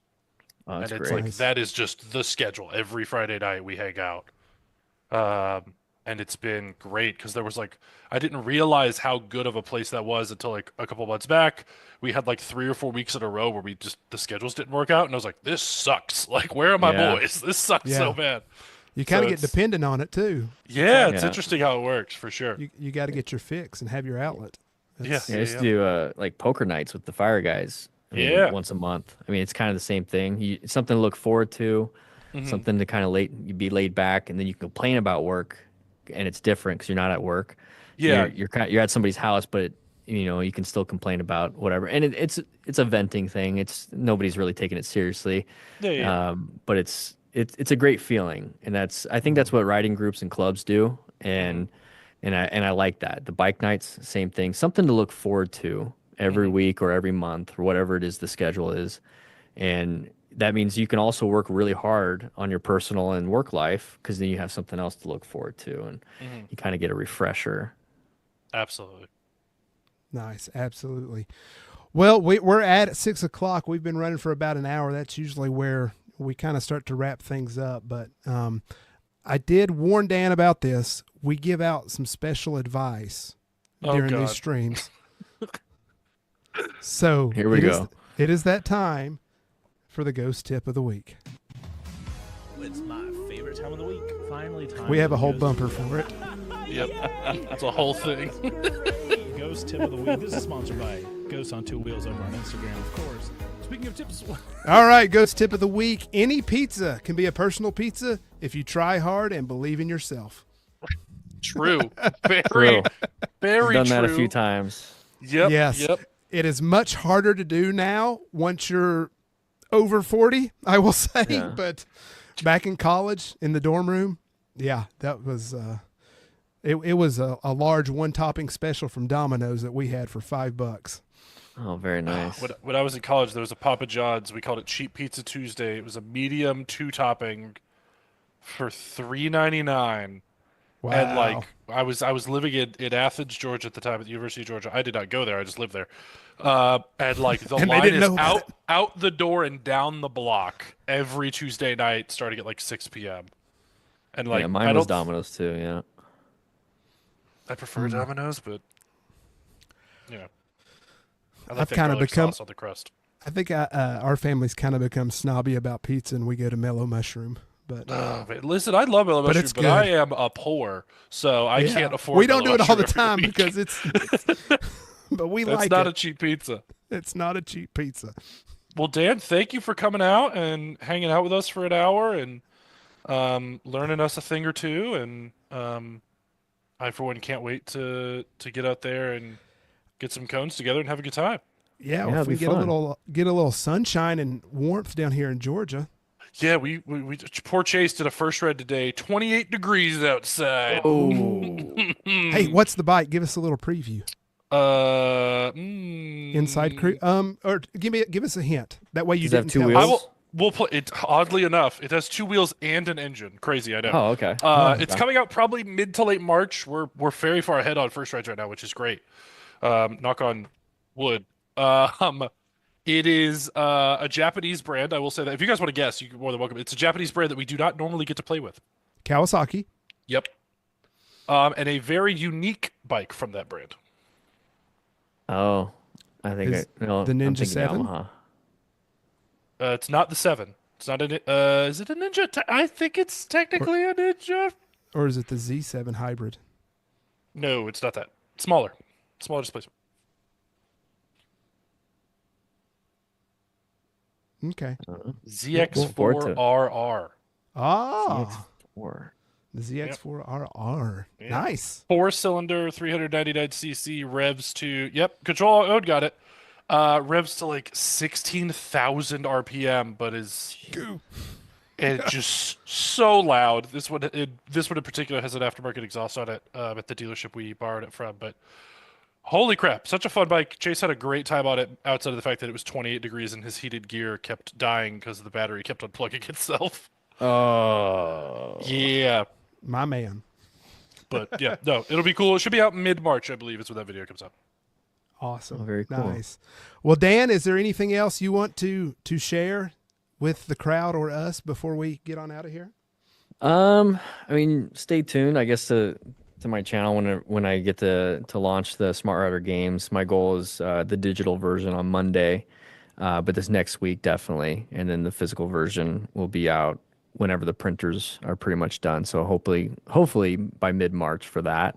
Oh, that's And it's great. like Nice. that is just the schedule. Every Friday night we hang out. And it's been great because there was like I didn't realize how good of a place that was until like a couple months back. We had like 3 or 4 weeks in a row where we just the schedules didn't work out, and I was like, "This sucks! Like, where are my Yeah. boys? This sucks so Yeah. bad." You kind So of get it's dependent on it too. yeah, it's Yeah. interesting how it works for sure. You got to get your fix and have your outlet. Yeah, Yeah, I yeah, used to yeah, do like poker nights with the fire guys. I mean, yeah. once a month. I mean, it's kind of the same thing. It's something to look forward to, Hmm. something to kind of you be laid back, and then you can complain about work, and it's different because you're not at work. Yeah, You're at somebody's house, but you can still complain about whatever. And it's a venting thing. It's nobody's really taking it seriously, yeah, yeah. but it's a great feeling, and I think that's what riding groups and clubs do, Hmm. and I like that. The bike nights, same thing. Something to look forward to every Hmm. week or every month or whatever it is the schedule is. And that means you can also work really hard on your personal and work life because then you have something else to look forward to and Hmm. you kind of get a refresher. Absolutely. Nice, absolutely. Well, we're at 6 o'clock. We've been running for about an hour. That's usually where we kind of start to wrap things up. But I did warn Dan about this. We give out some special advice Oh during these God. streams. So Here we go. It is that time for the ghost tip of the week. It's my favorite time of the week. Finally, time. We have for a whole Ghost bumper Tip. for it. Yep. It's a whole thing. Ghost Tip of the Week. This is sponsored by Ghost on Two Wheels over on Instagram, of course, Speaking of tips, All right, Ghost tip of the week. Any pizza can be a personal pizza if you try hard and believe in yourself. True. Very, True. I've very done true. that a few times. Yep. Yes. Yep. It is much harder to do now once you're over 40, I will say. Yeah. But back in college in the dorm room, yeah, that was it was a large one-topping special from Domino's that we had for $5. Oh, very nice. When I was in college, there was a Papa John's. We called it Cheap Pizza Tuesday. It was a medium 2-topping for $3.99. Wow. And like I was living in Athens, Georgia at the time at the University of Georgia. I did not go there. I just lived there. And like the And they line didn't is know about it. out the door and down the block every Tuesday night starting at like 6 p.m. And like Yeah, mine I was don't Domino's too. Yeah. I prefer Domino's, but yeah. I like I've that kind of garlic become sauce on the crust. I think our family's kind of become snobby about pizza and we go to Mellow Mushroom. But Oh, man. Listen, I love Mellow Mushroom, it's but good. I am a poor, so I yeah, can't afford. we don't do Mellow it all the Mushroom every time week. because it's but we That's like not it. a cheap pizza. It's not a cheap pizza. Well, Dan, thank you for coming out and hanging out with us for an hour and learning us a thing or two. And I, for one, can't wait to get out there and get some cones together and have a good time. Yeah, well, Yeah, if we it'd be get fun. a little sunshine and warmth down here in Georgia. Yeah, we poor Chase did a first red today. 28 degrees outside. Oh. Hey, what's the bike? Give us a little preview. Inside crew. Or give us a hint. That way you Does it have didn't two tell wheels? I us. will. We'll put it. Oddly enough, it has 2 wheels and an engine. Crazy, I know. Oh, okay. It's coming out probably mid to late March. We're very far ahead on first rides right now, which is great. Knock on wood. It is a Japanese brand. I will say that. If you guys want to guess, you're more than welcome. It's a Japanese brand that we do not normally get to play with. Kawasaki. Yep. And a very unique bike from that brand. Oh, I think Is no, the I'm Ninja thinking 7? Yamaha. It's not the 7. It's not a. Is it a Ninja? I think it's technically a Ninja. Or is it the Z7 hybrid? No, it's not that. Smaller displacement. Okay. ZX4RR. Ah, CX4. the ZX4RR. Yeah. Nice. 4-cylinder, 399cc, revs to. Yep, control. Oh, got it. Revs to like 16,000 RPM, but is it's just so loud. This one in particular has an aftermarket exhaust on it at the dealership we borrowed it from. But holy crap, such a fun bike. Chase had a great time on it. Outside of the fact that it was 28 degrees and his heated gear kept dying because the battery kept unplugging itself. Oh. Yeah, My man. but yeah, no, it'll be cool. It should be out mid-March, I believe, is when that video comes out. Awesome. Oh, very cool. Nice. Well, Dan, is there anything else you want to share with the crowd or us before we get on out of here? I mean, stay tuned. I guess to my channel when I get to launch the Smart Rider games. My goal is the digital version on Monday, but this next week definitely, and then the physical version will be out whenever the printers are pretty much done. So hopefully by mid-March for that.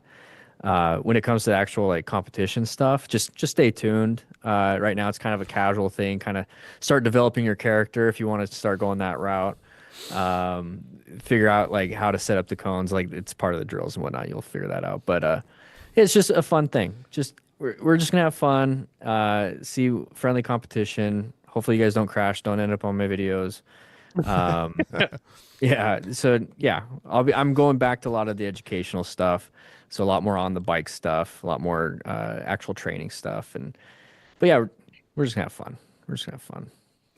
When it comes to actual like competition stuff, just stay tuned. Right now it's kind of a casual thing, kind of start developing your character if you want to start going that route. Figure out like how to set up the cones, like it's part of the drills and whatnot. You'll figure that out. But it's just a fun thing. We're just gonna have fun. See friendly competition. Hopefully you guys don't crash, don't end up on my videos. Yeah. So yeah, I'm going back to a lot of the educational stuff. So a lot more on the bike stuff, a lot more actual training stuff, but yeah, we're just gonna have fun. We're just gonna have fun.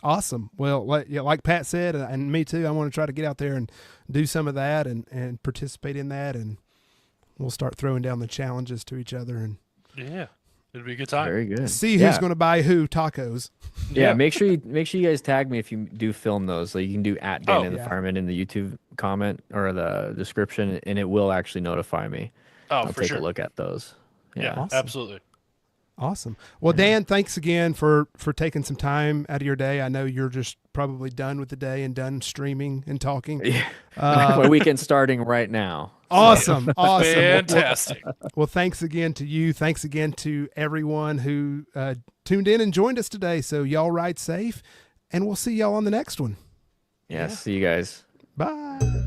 Awesome. Well, like Pat said, and me too, I want to try to get out there and do some of that and participate in that, and we'll start throwing down the challenges to each other and Yeah, it'll be a good time. Very good. see who's Yeah. going to buy who tacos. Yeah, make sure you guys tag me if you do film those. Like you can do at Dan and the yeah. Fireman in the YouTube comment or the description, and it will actually notify me. Oh, I'll for take sure. a look at those. Yeah, Awesome. absolutely. Awesome. Well, Dan, thanks again for taking some time out of your day. I know you're just probably done with the day and done streaming and talking. Yeah. My weekend's starting right now. Awesome. Awesome. Fantastic. Well, thanks again to you. Thanks again to everyone who tuned in and joined us today. So y'all ride safe, and we'll see y'all on the next one. Yeah. See you guys. Bye.